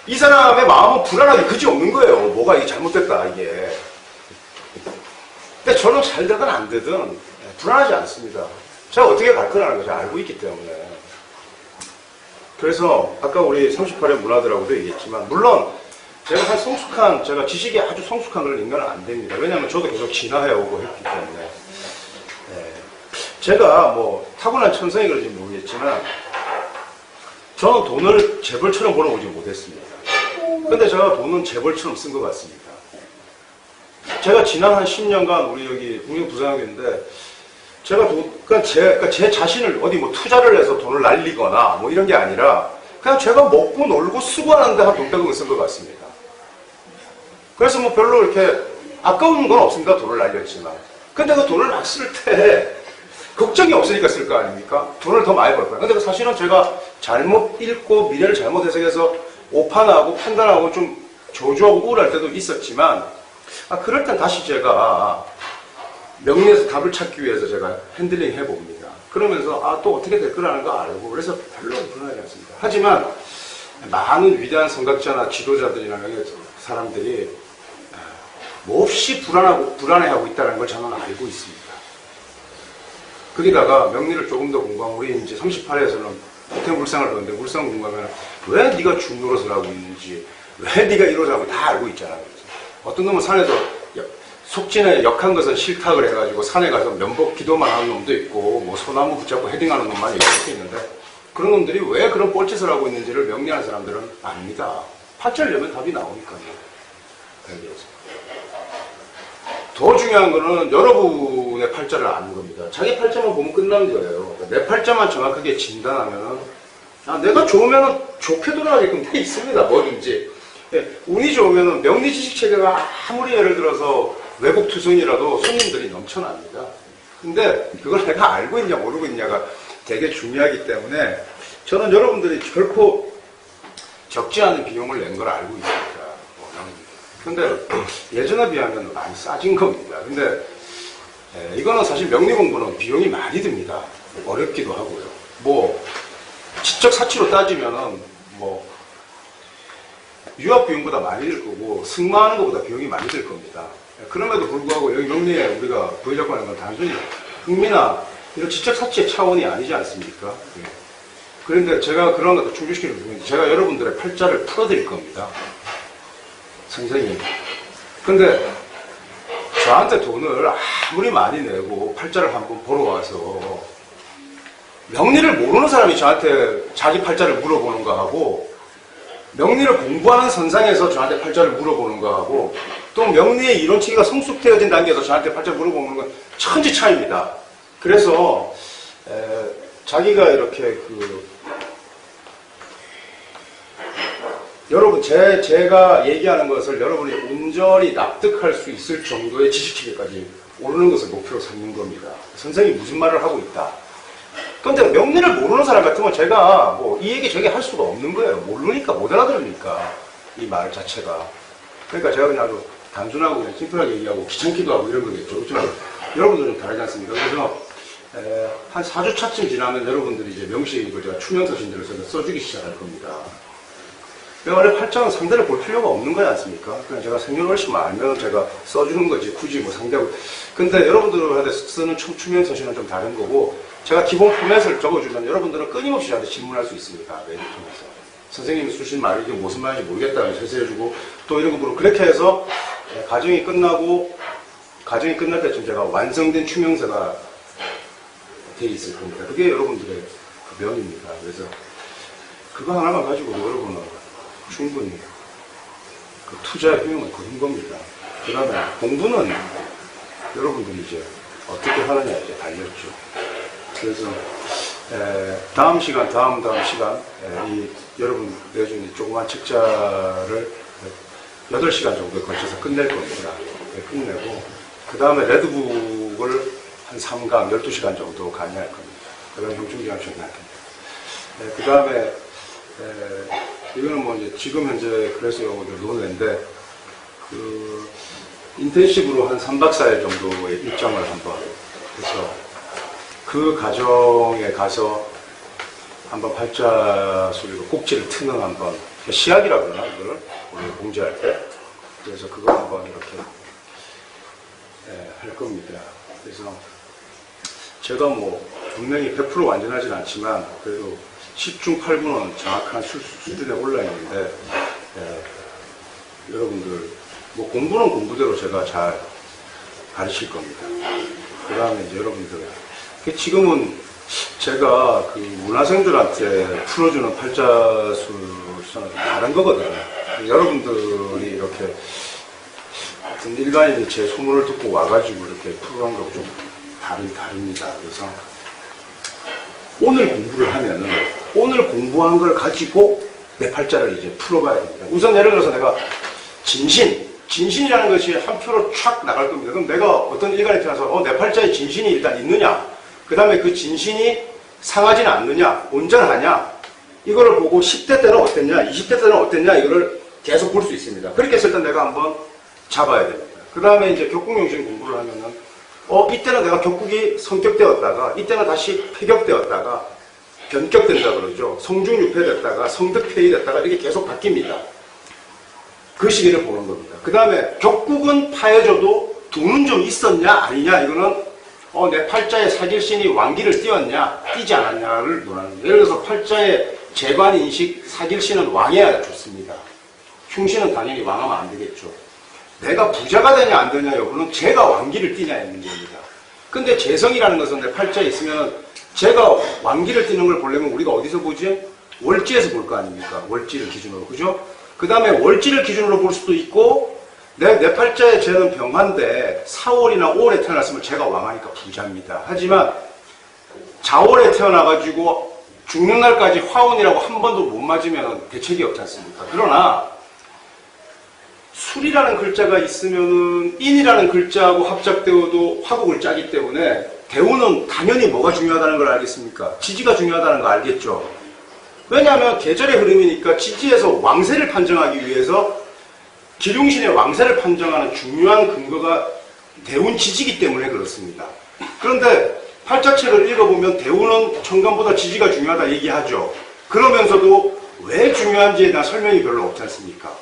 이 사람의 마음은 불안하게 그지없는 거예요. 뭐가 이게 잘못됐다 이게. 근데 저는 잘 되든 안 되든 불안하지 않습니다. 제가 어떻게 갈 거라는 걸 잘 알고 있기 때문에. 그래서 아까 우리 38회 문화들하고도 얘기했지만 물론 제가 지식이 아주 성숙한 걸 읽으면 안 됩니다. 왜냐하면 저도 계속 진화해오고 했기 때문에. 제가 뭐 타고난 천성이 그런지 모르겠지만 저는 돈을 재벌처럼 벌어오지 못했습니다. 근데 제가 돈은 재벌처럼 쓴 것 같습니다. 제가 지난 한 10년간 우리 여기 국립부산학교인데 제가 그러니까 제 자신을 어디 뭐 투자를 해서 돈을 날리거나 뭐 이런 게 아니라 그냥 제가 먹고 놀고 쓰고 하는데 한 돈 100억을 쓴 것 같습니다. 그래서 뭐 별로 이렇게 아까운 건 없습니다. 돈을 날렸지만. 근데 그 돈을 막 쓸 때 걱정이 없으니까 쓸 거 아닙니까? 돈을 더 많이 벌 거예요. 근데 사실은 제가 잘못 읽고 미래를 잘못 해석해서 오판하고 판단하고 좀 조조하고 우울할 때도 있었지만 그럴 땐 다시 제가 명리에서 답을 찾기 위해서 제가 핸들링 해봅니다. 그러면서 또 어떻게 될 거라는 거 알고 그래서 별로 불안하지 않습니다. 하지만 많은 위대한 성각자나 지도자들이나 사람들이 몹시 불안해하고 있다는 걸 저는 알고 있습니다. 거기다가 명리를 조금 더 공부하면 우리 이제 38회에서는 호텔물상을 보는데 물상 공부하면 왜 네가 중노릇을 하고 있는지 왜 네가 이러자 하고 다 알고 있잖아요. 어떤 놈은 산에서 속진에 역한 것은 실탁을 해가지고 산에 가서 면복 기도만 하는 놈도 있고 뭐 소나무 붙잡고 헤딩하는 놈만 이렇게 있는데 그런 놈들이 왜 그런 뻘짓을 하고 있는지를 명리하는 사람들은 압니다. 팔자를 열면 답이 나오니까요. 더 중요한 거는 여러분의 팔자를 아는 겁니다. 자기 팔자만 보면 끝나는 거예요. 내 팔자만 정확하게 진단하면은 내가 좋으면은 좋게 돌아가게끔 돼 있습니다. 뭐든지. 운이 좋으면은 명리 지식 체계가 아무리 예를 들어서 외국 투성이라도 손님들이 넘쳐납니다. 근데 그걸 내가 알고 있냐 모르고 있냐가 되게 중요하기 때문에 저는 여러분들이 결코 적지 않은 비용을 낸 걸 알고 있습니다. 근데 예전에 비하면 많이 싸진 겁니다. 근데 이거는 사실 명리 공부는 비용이 많이 듭니다. 어렵기도 하고요. 뭐 지적 사치로 따지면은 뭐 유학 비용보다 많이 들 거고 승마하는 것보다 비용이 많이 들 겁니다. 그럼에도 불구하고 여기 명리에 우리가 부여잡고 하는 건 단순히 흥미나 이런 지적 사치의 차원이 아니지 않습니까? 그런데 제가 그런 것도 충족시키는 부분인데 제가 여러분들의 팔자를 풀어드릴 겁니다. 선생님. 근데 저한테 돈을 아무리 많이 내고 팔자를 한번 보러 와서 명리를 모르는 사람이 저한테 자기 팔자를 물어보는 거 하고 명리를 공부하는 선상에서 저한테 팔자를 물어보는 거 하고 또 명리의 이론치기가 성숙되어진 단계에서 저한테 팔자를 물어보는 건 천지 차이입니다. 그래서 자기가 이렇게 여러분 제가 얘기하는 것을 여러분이 온전히 납득할 수 있을 정도의 지식체계까지 오르는 것을 목표로 삼는 겁니다. 선생님이 무슨 말을 하고 있다. 그런데 명리를 모르는 사람 같으면 제가 뭐 이 얘기 저기 할 수가 없는 거예요. 모르니까 못 알아들으니까 이 말 자체가. 그러니까 제가 그냥 아주 단순하고 그냥 심플하게 얘기하고 귀찮기도 하고 이런 거겠죠. 그렇지만 여러분들은 좀 다르지 않습니까? 그래서 한 4주 차쯤 지나면 여러분들이 이제 명식을 제가 추명서신들을 써주기 시작할 겁니다. 원래 팔자는 상대를 볼 필요가 없는 거지 않습니까? 그냥 제가 생년월일만 알면 제가 써주는 거지. 굳이 뭐 상대하고. 근데 여러분들한테 쓰는 추명서신은 좀 다른 거고, 제가 기본 포맷을 적어주면 여러분들은 끊임없이 저한테 질문할 수 있습니다. 메일 통해서. 선생님이 쓰신 말이 이게 무슨 말인지 모르겠다고 해설해주고, 또 이런 부분으로 그렇게 해서 과정이 끝날 때쯤 제가 완성된 추명서가 돼 있을 겁니다. 그게 여러분들의 그 면입니다. 그래서 그거 하나만 가지고 여러분은 충분히 그 투자의 효용을 거둔 겁니다. 그 다음에 공부는 여러분들이 이제 어떻게 하느냐 이제 달렸죠. 그래서 다음 시간 이 여러분 내준 조그만 책자를 8시간 정도에 걸쳐서 끝낼 겁니다. 끝내고 그 다음에 레드북을 한 3강 12시간 정도 강의할 겁니다. 그다음에 형중기간 정리할 겁니다. 그 다음에 이거는 뭐 이제 지금 현재 그래서 논외인데 인텐시브로 한 3박 4일 정도의 일정을 한번 해서 그 과정에 가서 한번 팔자 소리로 꼭지를 트는 한번 시약이라 그러나 이걸 오늘 공지할 때 그래서 그거 한번 이렇게 할 겁니다. 그래서 제가 뭐 분명히 100% 완전하진 않지만 그래도 10중 8구는 정확한 수준에 올라 있는데 여러분들 뭐 공부는 공부대로 제가 잘 가르칠 겁니다. 그 다음에 이제 여러분들 지금은 제가 그 문화생들한테 풀어주는 팔자술은 다른 거거든요. 여러분들이 이렇게 일반인이 제 소문을 듣고 와가지고 이렇게 풀어간 거하고 좀 다릅니다. 그래서 오늘 공부를 하면은 오늘 공부한 걸 가지고 내 팔자를 이제 풀어봐야 됩니다. 우선 예를 들어서 내가 진신이라는 것이 한 표로 촥 나갈 겁니다. 그럼 내가 어떤 일간에 태어나서 내 팔자에 진신이 일단 있느냐, 그 다음에 그 진신이 상하지는 않느냐, 온전하냐, 이거를 보고 10대 때는 어땠냐, 20대 때는 어땠냐, 이거를 계속 볼 수 있습니다. 그렇게 했을 때 내가 한번 잡아야 됩니다. 그 다음에 이제 격국용신 공부를 하면은 이때는 내가 격국이 성격되었다가 이때는 다시 폐격되었다가 변격된다 그러죠. 성중유폐됐다가 성득폐위됐다가 이렇게 계속 바뀝니다. 그 시기를 보는 겁니다. 그 다음에 격국은 파여져도 돈은 좀 있었냐 아니냐 이거는 내 팔자에 사길신이 왕기를 띄었냐 띄지 않았냐를 논하는 거예요. 예를 들어서 팔자에 재관인식 사길신은 왕해야 좋습니다. 흉신은 당연히 왕하면 안 되겠죠. 내가 부자가 되냐 안 되냐 여부는 제가 왕기를 띄냐의 문제입니다. 근데 재성이라는 것은 내 팔자에 있으면 제가 왕기를 띄는 걸 보려면 우리가 어디서 보지? 월지에서 볼 거 아닙니까? 월지를 기준으로. 그죠? 그 다음에 월지를 기준으로 볼 수도 있고 내 팔자에 쟤는 병화인데 4월이나 5월에 태어났으면 제가 왕하니까 부자입니다. 하지만 자월에 태어나가지고 죽는 날까지 화운이라고 한 번도 못 맞으면 대책이 없지 않습니까? 그러나 술이라는 글자가 있으면은 인이라는 글자하고 합작되어도 화국을 짜기 때문에 대우는 당연히 뭐가 중요하다는 걸 알겠습니까? 지지가 중요하다는 거 알겠죠? 왜냐하면 계절의 흐름이니까 지지에서 왕세를 판정하기 위해서 기룡신의 왕세를 판정하는 중요한 근거가 대운 지지기 때문에 그렇습니다. 그런데 팔자책을 읽어보면 대운은 천간보다 지지가 중요하다 얘기하죠. 그러면서도 왜 중요한지에 대한 설명이 별로 없지 않습니까?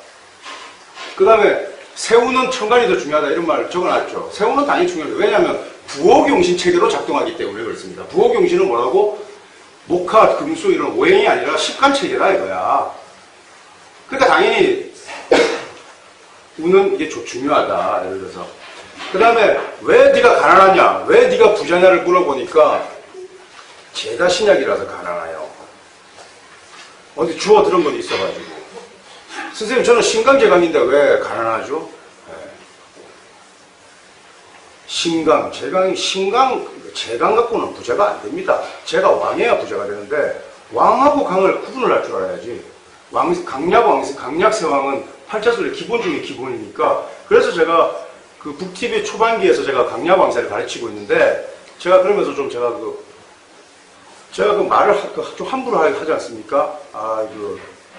그 다음에 세우는 천간이 더 중요하다 이런 말 적어놨죠. 세우는 당연히 중요하죠. 왜냐하면 부호경신 체계로 작동하기 때문에 그렇습니다. 부호경신은 뭐라고? 목화, 금수 이런 오행이 아니라 식관체계다 이거야. 그러니까 당연히 운은 이게 중요하다. 예를 들어서. 그 다음에 왜 네가 가난하냐, 왜 네가 부자냐를 물어보니까 제가 신약이라서 가난해요. 어디 주워 들은 건 있어가지고. 선생님 저는 신강제강인데 왜 가난하죠? 네. 신강, 제강이 제강 갖고는 부자가 안 됩니다. 제가 왕해야 부자가 되는데 왕하고 강을 구분을 할 줄 알아야지. 강약세왕은 팔자술의 기본 중에 기본이니까. 그래서 제가 그 북TV 초반기에서 제가 강약왕세를 가르치고 있는데, 제가 그러면서 좀 제가 그 말을 좀 함부로 하지 않습니까?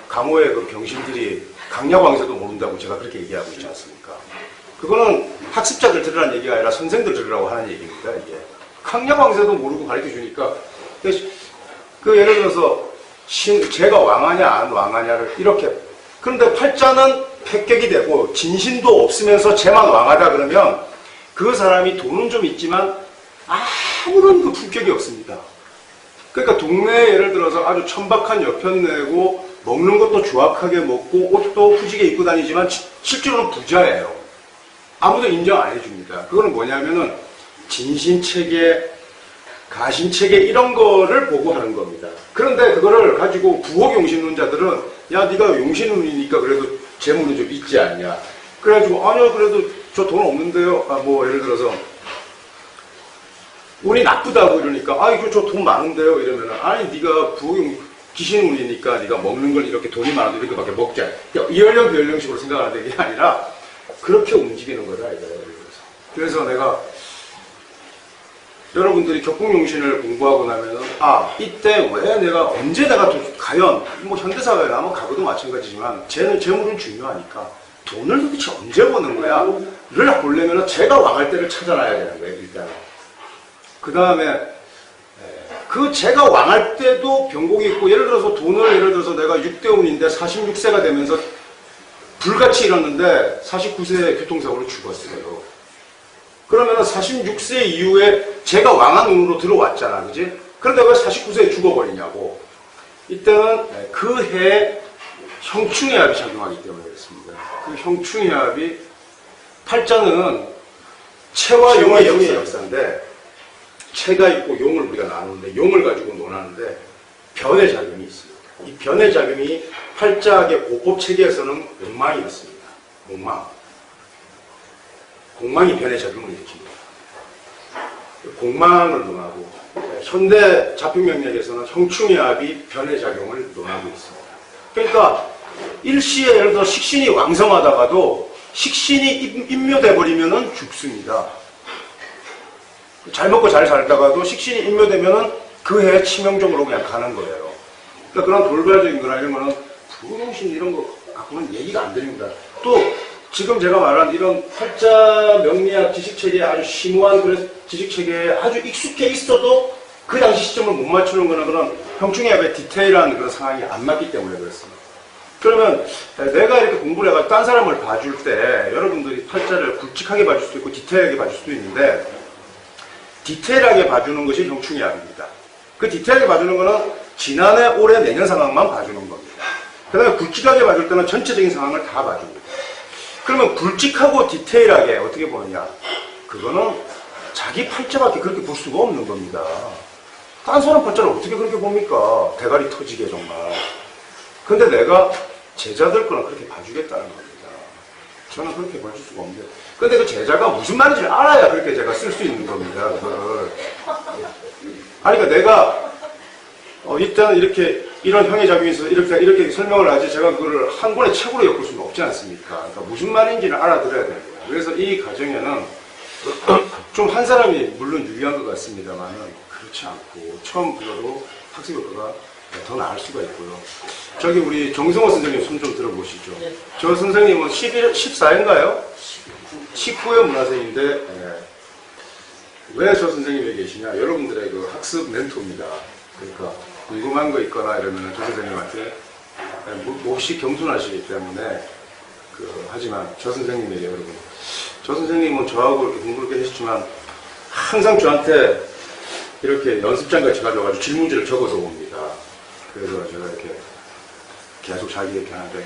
강호의 그 경신들이 강약왕세도 모른다고 제가 그렇게 얘기하고 있지 않습니까? 그거는 학습자들 들으라는 얘기가 아니라 선생들 들으라고 하는 얘기입니다, 이게. 강약왕세도 모르고 가르쳐 주니까. 그 예를 들어서, 제가 왕하냐, 안 왕하냐를 이렇게. 그런데 팔자는 폐격이 되고, 진신도 없으면서 쟤만 왕하다 그러면, 그 사람이 돈은 좀 있지만, 아무런 그 품격이 없습니다. 그러니까 동네에 예를 들어서 아주 천박한 여편 내고, 먹는 것도 조악하게 먹고, 옷도 후지게 입고 다니지만, 실제로는 부자예요. 아무도 인정 안 해줍니다. 그거는 뭐냐면은, 진신체계, 가신체계 이런 거를 보고 하는 겁니다. 그런데 그거를 가지고 부호용신론자들은 야 네가 용신론이니까 그래도 재물은 좀 있지 않냐. 그래가지고 아니요 그래도 저 돈 없는데요. 뭐 예를 들어서 운이 나쁘다고 이러니까 이거 저 돈 많은데요 이러면은 아니 네가 귀신운이니까 네가 먹는 걸 이렇게 돈이 많아도 이렇게밖에 먹자. 이연령 비연령식으로 생각하는데 이게 아니라 그렇게 움직이는 거다 이거예요. 그래서 내가 여러분들이 격국용신을 공부하고 나면은 이때 왜 언제 내가 과연 뭐 현대사회에 나면 가구도 마찬가지지만 재물은 중요하니까 돈을 도대체 언제 버는 거야? 를 보려면은 제가 왕할 때를 찾아놔야 되는 거예요, 일단. 그 다음에 그 제가 왕할 때도 변곡이 있고, 예를 들어서 내가 6대운인데 46세가 되면서 불같이 일었는데 49세에 교통사고로 죽었어요. 그러면 46세 이후에 제가 왕한 운으로 들어왔잖아, 그지? 그런데 왜 49세에 죽어버리냐고. 이때는 그 해에 형충해합이 작용하기 때문에 그렇습니다. 그 형충해합이, 팔자는 체와 용의 역사인데, 체가 있고 용을 우리가 나누는데, 용을 가지고 논하는데, 변의 작용이 있습니다. 이 변의 작용이 팔자의 고법 체계에서는 욕망이었습니다. 공망이 변의 작용을 일으킵니다. 공망을 논하고, 현대 자평명리학에서는 형충해합이 변의 작용을 논하고 있습니다. 그러니까 일시에 예를 들어 식신이 왕성하다가도 식신이 인묘돼버리면은 죽습니다. 잘 먹고 잘 살다가도 식신이 인묘되면은 그 해에 치명적으로 그냥 가는 거예요. 그러니까 그런 돌발적인 거나 이런 거는 부동신 이런 거 갖고는 얘기가 안 됩니다. 또 지금 제가 말한 이런 팔자 명리학 지식체계에 아주 심오한 그런 지식체계에 아주 익숙해 있어도 그 당시 시점을 못 맞추는 거는 그런 형충해합의 디테일한 그런 상황이 안 맞기 때문에 그렇습니다. 그러면 내가 이렇게 공부를 해가지고 딴 사람을 봐줄 때 여러분들이 팔자를 굵직하게 봐줄 수도 있고 디테일하게 봐줄 수도 있는데, 디테일하게 봐주는 것이 형충해합입니다. 그 디테일하게 봐주는 거는 지난해, 올해, 내년 상황만 봐주는 겁니다. 그 다음에 굵직하게 봐줄 때는 전체적인 상황을 다 봐줍니다. 그러면 굵직하고 디테일하게 어떻게 보느냐? 그거는 자기 팔자밖에 그렇게 볼 수가 없는 겁니다. 딴 사람 팔자를 어떻게 그렇게 봅니까? 대가리 터지게 정말. 근데 내가 제자들 거는 그렇게 봐주겠다는 겁니다. 저는 그렇게 봐줄 수가 없는데. 근데 그 제자가 무슨 말인지를 알아야 그렇게 제가 쓸 수 있는 겁니다. 그걸. 아니, 그러니까 내가, 일단 이런 형의 작용이 있어서 이렇게 설명을 하지 제가 그걸 한 권의 책으로 엮을 수는 없지 않습니까? 그러니까 무슨 말인지를 알아들어야 되는 거예요. 그래서 이 과정에는 좀 한 사람이 물론 유리한 것 같습니다만은 그렇지 않고 처음 불러도 학습 효과가 더 나을 수가 있고요. 저기 우리 정성호 선생님 손 좀 들어보시죠. 네. 저 선생님은 14인가요? 19회 문화생인데 왜 저 선생님이 계시냐? 여러분들의 그 학습 멘토입니다. 그러니까 궁금한 거 있거나 이러면 저 선생님한테 몹시 겸손하시기 때문에 하지만 저 선생님에게 여러분, 저 선생님은 저하고 이렇게 공부를 꽤 했지만 항상 저한테 이렇게 연습장 같이 가져가지고 질문지를 적어서 옵니다. 그래서 제가 이렇게 계속 자기 얘기하는데,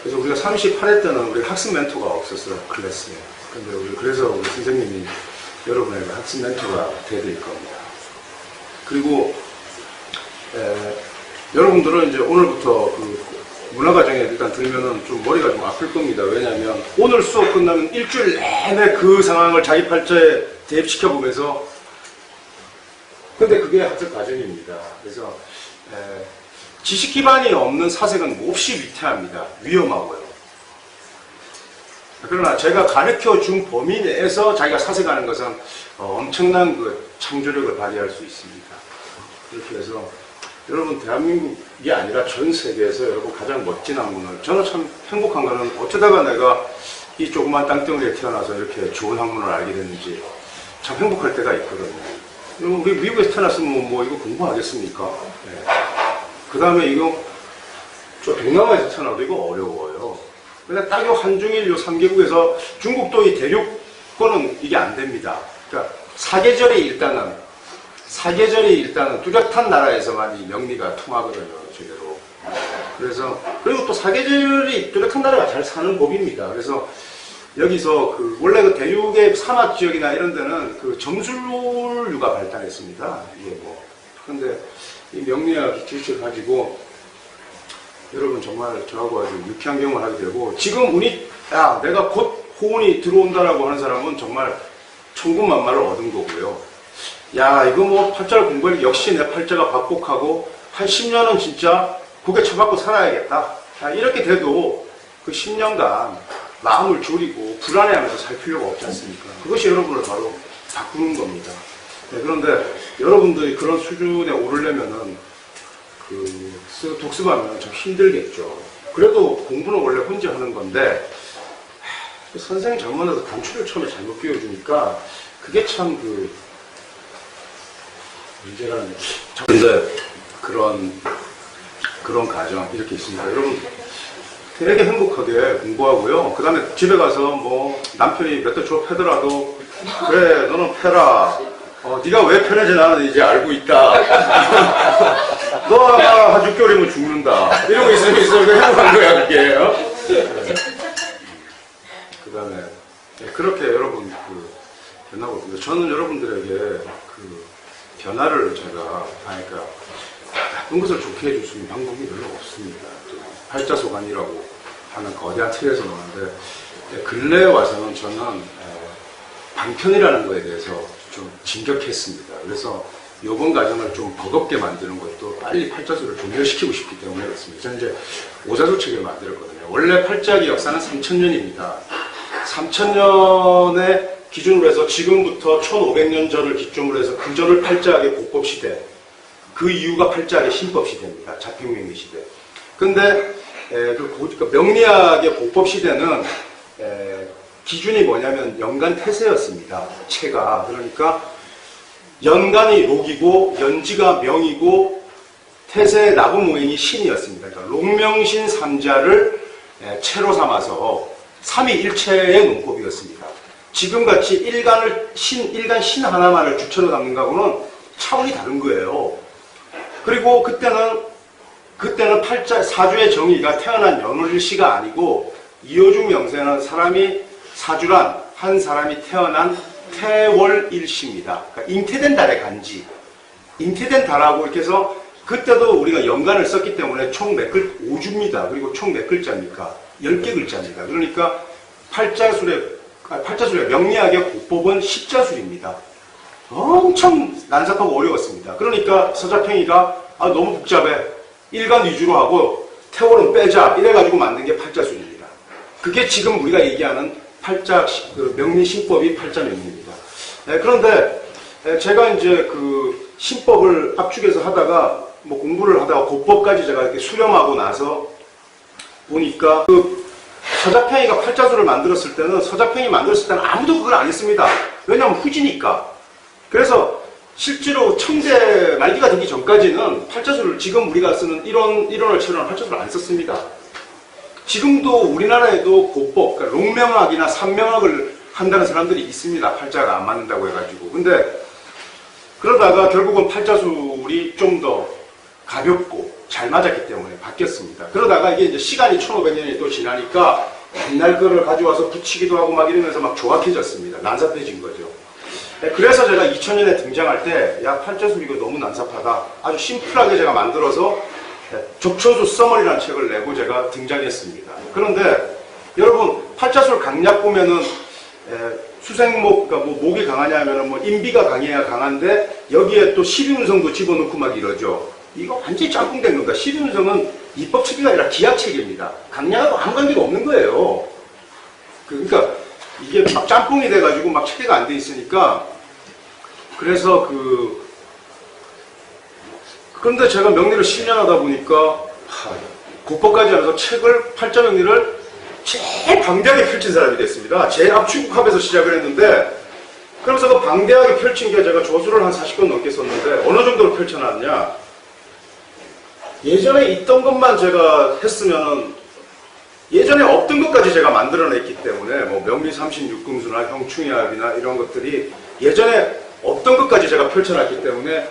그래서 우리가 38회 때는 우리 학습 멘토가 없었어요, 클래스에. 근데 그래서 우리 선생님이 여러분에게 학습 멘토가 되어드릴 겁니다. 그리고 여러분들은 이제 오늘부터 그 문화과정에 일단 들면은 좀 머리가 좀 아플 겁니다. 왜냐하면 오늘 수업 끝나면 일주일 내내 그 상황을 자기 팔자에 대입시켜보면서, 근데 그게 학습 과정입니다. 그래서 지식 기반이 없는 사색은 몹시 위태합니다. 위험하고요. 그러나 제가 가르쳐 준 범위 내에서 자기가 사색하는 것은 엄청난 그 창조력을 발휘할 수 있습니다. 이렇게 해서 여러분, 대한민국이 아니라 전 세계에서 여러분 가장 멋진 학문을, 저는 참 행복한 거는 어쩌다가 내가 이 조그만 땅덩어리에 태어나서 이렇게 좋은 학문을 알게 됐는지 참 행복할 때가 있거든요. 우리 미국에서 태어났으면 뭐 이거 공부하겠습니까? 네. 그 다음에 이거 저 동남아에서 태어나도 이거 어려워요. 그냥 딱 요 한중일 요 3개국에서 중국도 이 대륙권은 이게 안 됩니다. 그러니까 사계절이 일단은 뚜렷한 나라에서만 이 명리가 통하거든요, 제대로. 그래서, 그리고 또 사계절이 뚜렷한 나라가 잘 사는 법입니다. 그래서 여기서 그 원래 그 대륙의 사막 지역이나 이런 데는 그 점술류가 발달했습니다. 이게 뭐. 근데 이 명리학 기술을 가지고 여러분 정말 저하고 아주 유쾌한 경험을 하게 되고, 지금 내가 곧 호운이 들어온다라고 하는 사람은 정말 천군만마를 얻은 거고요. 야, 이거 뭐 팔자를 공부할 역시 내 팔자가 박복하고 한 10년은 진짜 고개 쳐박고 살아야겠다. 이렇게 돼도 그 10년간 마음을 졸이고 불안해하면서 살 필요가 없지 않습니까? 그것이 여러분을 바로 바꾸는 겁니다. 네, 그런데 여러분들이 그런 수준에 오르려면은 독습하면 좀 힘들겠죠. 그래도 공부는 원래 혼자 하는 건데, 선생님 잘못해서 단추를 처음에 잘못 끼워주니까 그게 참 문제라는. 근데 그런 가정 이렇게 있습니다. 여러분 되게 행복하게 공부하고요. 그 다음에 집에 가서 뭐 남편이 몇 대 줘 패더라도, 그래 너는 패라. 네가 왜 패는지 나는 이제 알고 있다. 너 아마 한 6개월이면 죽는다. 이러고 있으면 행복한 거야, 그게. 그 다음에 그렇게 여러분 변하고 있습니다. 저는 여러분들에게 변화를 제가 하니까 나쁜 것을 좋게 해줄 수 있는 방법이 별로 없습니다. 팔자소관이라고 하는 거대한 틀에서 노는데, 근래에 와서는 저는 방편이라는 거에 대해서 좀 진격했습니다. 그래서 이번 과정을 좀 버겁게 만드는 것도 빨리 팔자수를 종료시키고 싶기 때문에 그렇습니다. 저는 이제 오자수 책을 만들었거든요. 원래 팔자기 역사는 3000년입니다. 3000년에 기준으로 해서 지금부터 1500년 전을 기준으로 해서 그 전을 팔자학의 고법시대, 그 이후가 팔자학의 신법시대입니다. 자평명리 시대. 근데 그 명리학의 고법시대는 기준이 뭐냐면 연간 태세였습니다. 체가. 그러니까 연간이 록이고 연지가 명이고 태세의 나부무행이 신이었습니다. 그러니까 록명신 삼자를 체로 삼아서 삼위일체의 논법이었습니다. 지금같이 일간 신 하나만을 주체로 담는 거하고는 차원이 다른 거예요. 그리고 그때는 팔자 사주의 정의가 태어난 연월일시가 아니고 이어중 명세는 사람이 사주란 한 사람이 태어난 태월일시입니다. 그러니까 잉태된 달의 간지, 잉태된 달하고 이렇게 해서, 그때도 우리가 연간을 썼기 때문에 총 몇 글, 5주입니다. 그리고 총 몇 글자입니까? 10개 글자입니다. 그러니까 팔자술의 명리학의 고법은 십자술입니다. 엄청 난잡하고 어려웠습니다. 그러니까 서자평이가 너무 복잡해, 일간 위주로 하고 태월은 빼자, 이래가지고 만든 게 팔자술입니다. 그게 지금 우리가 얘기하는 명리 신법이 팔자명리입니다. 그런데 제가 이제 그 신법을 압축해서 하다가 뭐 공부를 하다가 고법까지 제가 이렇게 수렴하고 나서 보니까 서자평이가 팔자술을 만들었을 때는 아무도 그걸 안 했습니다. 왜냐하면 후지니까. 그래서 실제로 청대 말기가 되기 전까지는 팔자술을, 지금 우리가 쓰는 일원을 채로는 팔자술을 안 썼습니다. 지금도 우리나라에도 고법, 그러니까 록명학이나 산명학을 한다는 사람들이 있습니다. 팔자가 안 맞는다고 해가지고. 근데 그러다가 결국은 팔자술이 좀 더 가볍고 잘 맞았기 때문에 바뀌었습니다. 그러다가 이게 이제 시간이 1500년이 또 지나니까 옛날 거를 가져와서 붙이기도 하고 막 이러면서 막 조악해졌습니다. 난삽해진 거죠. 그래서 제가 2000년에 등장할 때, 야, 팔자술 이거 너무 난삽하다. 아주 심플하게 제가 만들어서 적천수 써머리라는 책을 내고 제가 등장했습니다. 그런데 여러분, 팔자술 강약 보면은 수생목, 그러니까 뭐 목이 강하냐 하면은 뭐 인비가 강해야 강한데 여기에 또 12운성도 집어넣고 막 이러죠. 이거 완전히 짬뽕된 겁니다. 12운성은 입법체계가 아니라 기하체계입니다. 강약하고 아무 관계가 없는 거예요. 그러니까 이게 막 짬뽕이 돼가지고 막 체계가 안 돼 있으니까 그래서 그런데 제가 명리를 10년 하다 보니까 국법까지 하면서 책을 팔자명리를 제일 방대하게 펼친 사람이 됐습니다. 제일 압축합에서 시작을 했는데 그러면서 그 방대하게 펼친 게 제가 조수를 한 40권 넘게 썼는데 어느 정도로 펼쳐놨냐, 예전에 있던 것만 제가 했으면은 예전에 없던 것까지 제가 만들어냈기 때문에 뭐 명리 36금수나 형충이합이나 이런 것들이 예전에 없던 것까지 제가 펼쳐놨기 때문에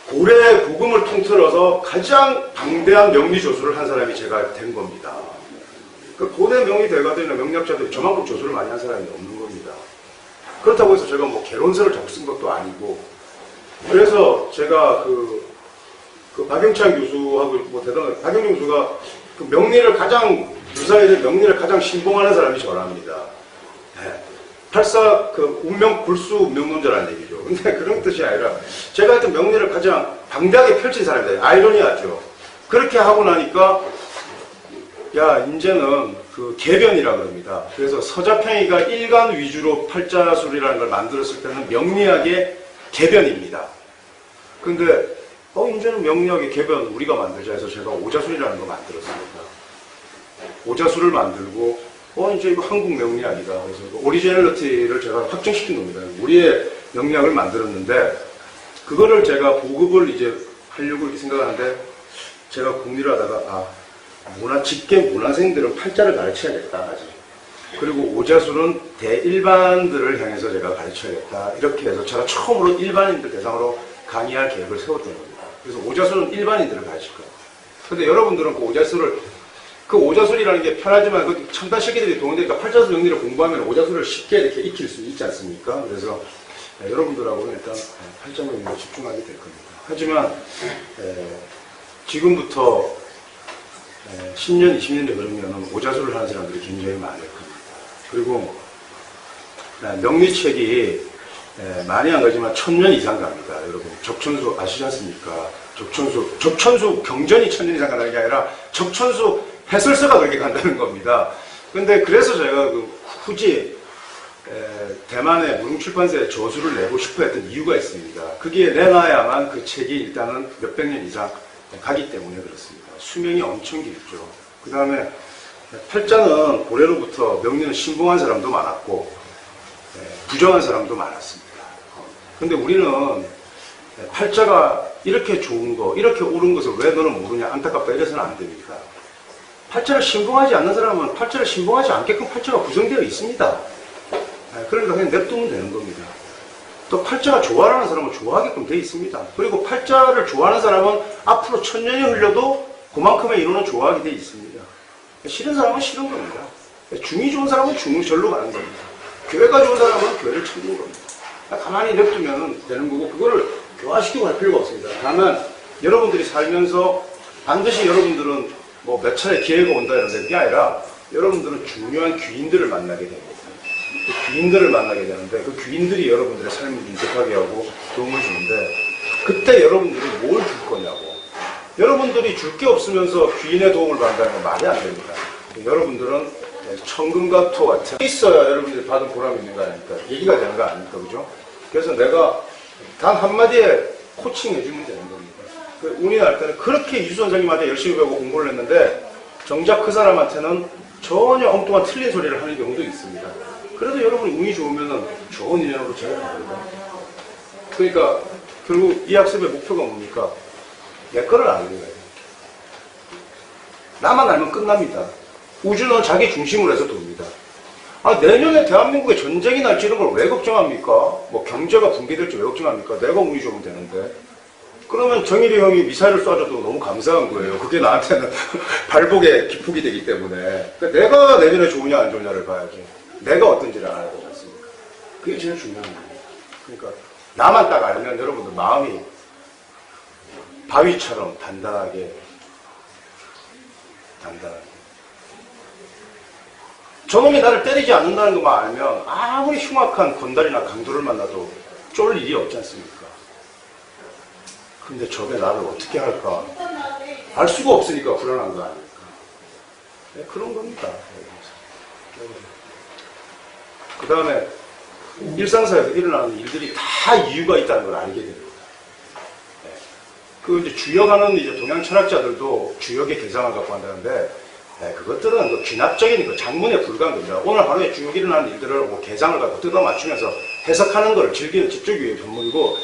고래 고금을 통틀어서 가장 방대한 명리 조수를 한 사람이 제가 된 겁니다. 그 고대 명리 대가들이나 명리학자들이 저만큼 조수를 많이 한 사람이 없는 겁니다. 그렇다고 해서 제가 뭐 개론서를 적 쓴 것도 아니고, 그래서 제가 그 박영찬 교수하고 뭐 대단한 박영찬 교수가 그 명리를 가장 유사일의 명리를 가장 신봉하는 사람이 저랍니다. 네. 팔사 그 운명 불수 운명론자라는 얘기죠. 근데 그런 뜻이 아니라 제가 하여튼 명리를 가장 방대하게 펼친 사람입니다. 아이러니하죠. 그렇게 하고 나니까 야, 이제는 그 개변이라 그럽니다. 그래서 서자평이가 일간 위주로 팔자술이라는 걸 만들었을 때는 명리학의 개변입니다. 근데 이제는 명리학의 개변 우리가 만들자 해서 제가 오자술이라는 거 만들었습니다. 오자술을 만들고 이제 이거 한국 명리학이다. 그래서 오리지널리티를 제가 확정시킨 겁니다. 우리의 명리학을 만들었는데 그거를 제가 보급을 이제 하려고 이렇게 생각하는데 제가 궁리를 하다가 직계 문화생들은 팔자를 가르쳐야겠다. 아직. 그리고 오자술은 대일반들을 향해서 제가 가르쳐야겠다. 이렇게 해서 제가 처음으로 일반인들 대상으로 강의할 계획을 세웠던 겁니다. 그래서 오자술은 일반인들을 가르칠 거예요. 근데 여러분들은 그 오자술이라는 게 편하지만 그 첨단 실기들이 동원되니까 팔자술 정리를 공부하면 오자술을 쉽게 이렇게 익힐 수 있지 않습니까? 그래서 여러분들하고는 일단 팔자 정리에 집중하게 될 겁니다. 하지만 지금부터 10년, 20년 그러면 오자술을 하는 사람들이 굉장히 많을 겁니다. 그리고 명리책이 많이 안 가지만 1000년 이상 갑니다. 여러분 적천수 아시지 않습니까? 적천수 경전이 1000년 이상 가는 게 아니라 적천수 해설서가 그렇게 간다는 겁니다. 근데 그래서 제가 굳이 대만의 무릉출판사에 저술을 내고 싶어 했던 이유가 있습니다. 그게 내놔야만 그 책이 일단은 몇백 년 이상 가기 때문에 그렇습니다. 수명이 엄청 길죠. 그 다음에 팔자는 고래로부터 명리는 신봉한 사람도 많았고 부정한 사람도 많았습니다. 근데 우리는 팔자가 이렇게 좋은 거, 이렇게 옳은 것을 왜 너는 모르냐, 안타깝다 이래서는 안 됩니다. 팔자를 신봉하지 않는 사람은 팔자를 신봉하지 않게끔 팔자가 구성되어 있습니다. 그러니까 그냥 냅두면 되는 겁니다. 또 팔자가 좋아하는 사람은 좋아하게끔 되어 있습니다. 그리고 팔자를 좋아하는 사람은 앞으로 1000년이 흘려도 그만큼의 인원은 좋아하게 되어 있습니다. 싫은 사람은 싫은 겁니다. 중이 좋은 사람은 중절로 가는 겁니다. 교회가 좋은 사람은 교회를 찾는 겁니다. 가만히 냅두면 되는 거고 그거를 교화시키고 할 필요가 없습니다. 다만 여러분들이 살면서 반드시 여러분들은 뭐 몇 차례 기회가 온다 이런 게 아니라 여러분들은 중요한 귀인들을 만나게 됩니다. 그 귀인들을 만나게 되는데 그 귀인들이 여러분들의 삶을 윤택하게 하고 도움을 주는데 그때 여러분들이 뭘 줄 거냐고. 여러분들이 줄 게 없으면서 귀인의 도움을 받는다는 건 말이 안 됩니다. 여러분들은 천금과 토 같은 있어야 여러분들이 받은 보람이 있는 거 아닙니까? 얘기가 되는 거 아닙니까? 그죠? 그래서 내가 단 한마디에 코칭 해주면 되는 겁니다. 운이 날 때는 그렇게 유수 원장님한테 열심히 배우고 공부를 했는데 정작 그 사람한테는 전혀 엉뚱한 틀린 소리를 하는 경우도 있습니다. 그래도 여러분이 운이 좋으면 좋은 인연으로 잘 갑니다. 그러니까 결국 이 학습의 목표가 뭡니까? 내 거를 아는 거예요. 나만 알면 끝납니다. 우주는 자기 중심으로 해서 돕니다. 아, 내년에 대한민국에 전쟁이 날지 이런 걸 왜 걱정합니까? 뭐 경제가 붕괴될지 왜 걱정합니까? 내가 운이 좋으면 되는데. 그러면 정일이 형이 미사일을 쏴줘도 너무 감사한 거예요. 그게 나한테는 발복의 기폭이 되기 때문에. 그러니까 내가 내년에 좋으냐 안 좋으냐를 봐야지. 내가 어떤지를 알아야 되지 않습니까? 그게 제일 중요한 거예요. 그러니까 나만 딱 알면 여러분들 마음이 바위처럼 단단하게 저놈이 나를 때리지 않는다는 것만 알면 아무리 흉악한 건달이나 강도를 만나도 쫄 일이 없지 않습니까? 근데 저게 나를 어떻게 할까? 알 수가 없으니까 불안한 거 아닙니까? 네, 그런 겁니다. 그 다음에 일상사에서 일어나는 일들이 다 이유가 있다는 걸 알게 됩니다. 네. 그 이제 주역하는 이제 동양 철학자들도 주역의 개성을 갖고 한다는데 네, 그것들은 그 귀납적인 그 장문에 불과한 겁니다. 오늘 하루에 쭉 일어나는 일들을 뭐 개성을 갖고 뜯어 맞추면서 해석하는 걸 즐기는 집중 위의 전문이고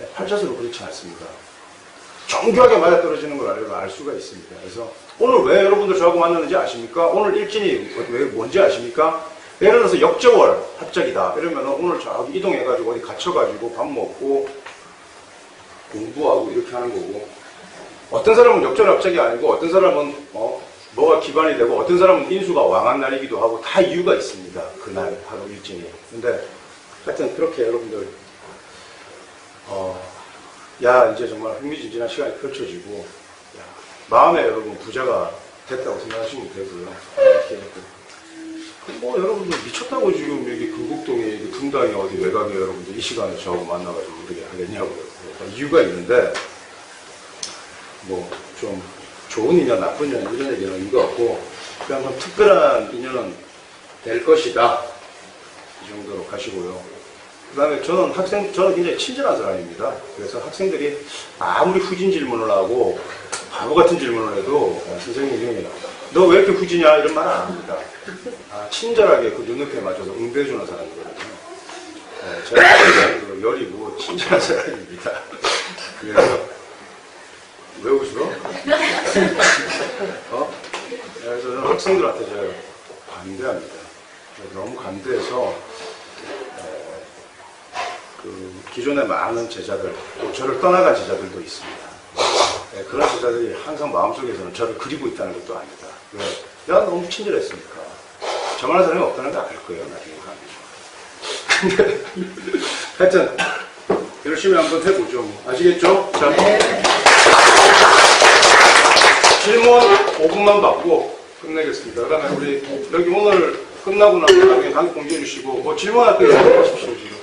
네, 팔자수로 그렇지 않습니다. 정교하게 맞아떨어지는 걸 알면 알 수가 있습니다. 그래서 오늘 왜 여러분들 저하고 만나는지 아십니까? 오늘 일진이 왜 뭔지 아십니까? 예를 들어서 역저월 합작이다. 이러면 오늘 저기 이동해가지고 어디 갇혀가지고 밥 먹고 공부하고 이렇게 하는 거고 어떤 사람은 역저월 합작이 아니고 어떤 사람은 뭐가 기반이 되고 어떤 사람은 인수가 왕한 날이기도 하고 다 이유가 있습니다. 그날 하루 일진이. 근데 하여튼 그렇게 여러분들 야 이제 정말 흥미진진한 시간이 펼쳐지고 야, 마음에 여러분 부자가 됐다고 생각하시면 되고요. 이렇게 뭐 여러분들 미쳤다고 지금 여기 금곡동에 금당에 어디 외곽에 여러분들 이 시간에 저하고 만나가지고 어떻게 하겠냐고요. 이유가 있는데 뭐 좀 좋은 인연 나쁜 인연 이런 얘기는 의미가 없고 그냥 좀 특별한 인연은 될 것이다 이 정도로 가시고요. 그 다음에 저는 굉장히 친절한 사람입니다. 그래서 학생들이 아무리 후진 질문을 하고 바보 같은 질문을 해도 선생님이 너 왜 이렇게 후지냐 이런 말 안 합니다. 친절하게 그 눈높이에 맞춰서 응대해주는 사람이거든요. 제가 여리고 친절한 사람입니다. 그래서 왜 웃어? 그래서 저는 학생들한테 제가 관대합니다. 너무 관대해서 그 기존의 많은 제자들, 또 저를 떠나간 제자들도 있습니다. 네, 그런 제자들이 항상 마음속에서는 저를 그리고 있다는 것도 압니다. 왜? 야, 너무 친절했으니까. 저만한 사람이 없다는 걸 알 거예요, 나중에 가면. 하여튼, 열심히 한번 해보죠. 아시겠죠? 자, 질문 5분만 받고 끝내겠습니다. 그 다음에 우리 여기 오늘 끝나고 나면 나중에 강의 공지해 주시고, 뭐 질문할 거 있으면 하십시오, 지금.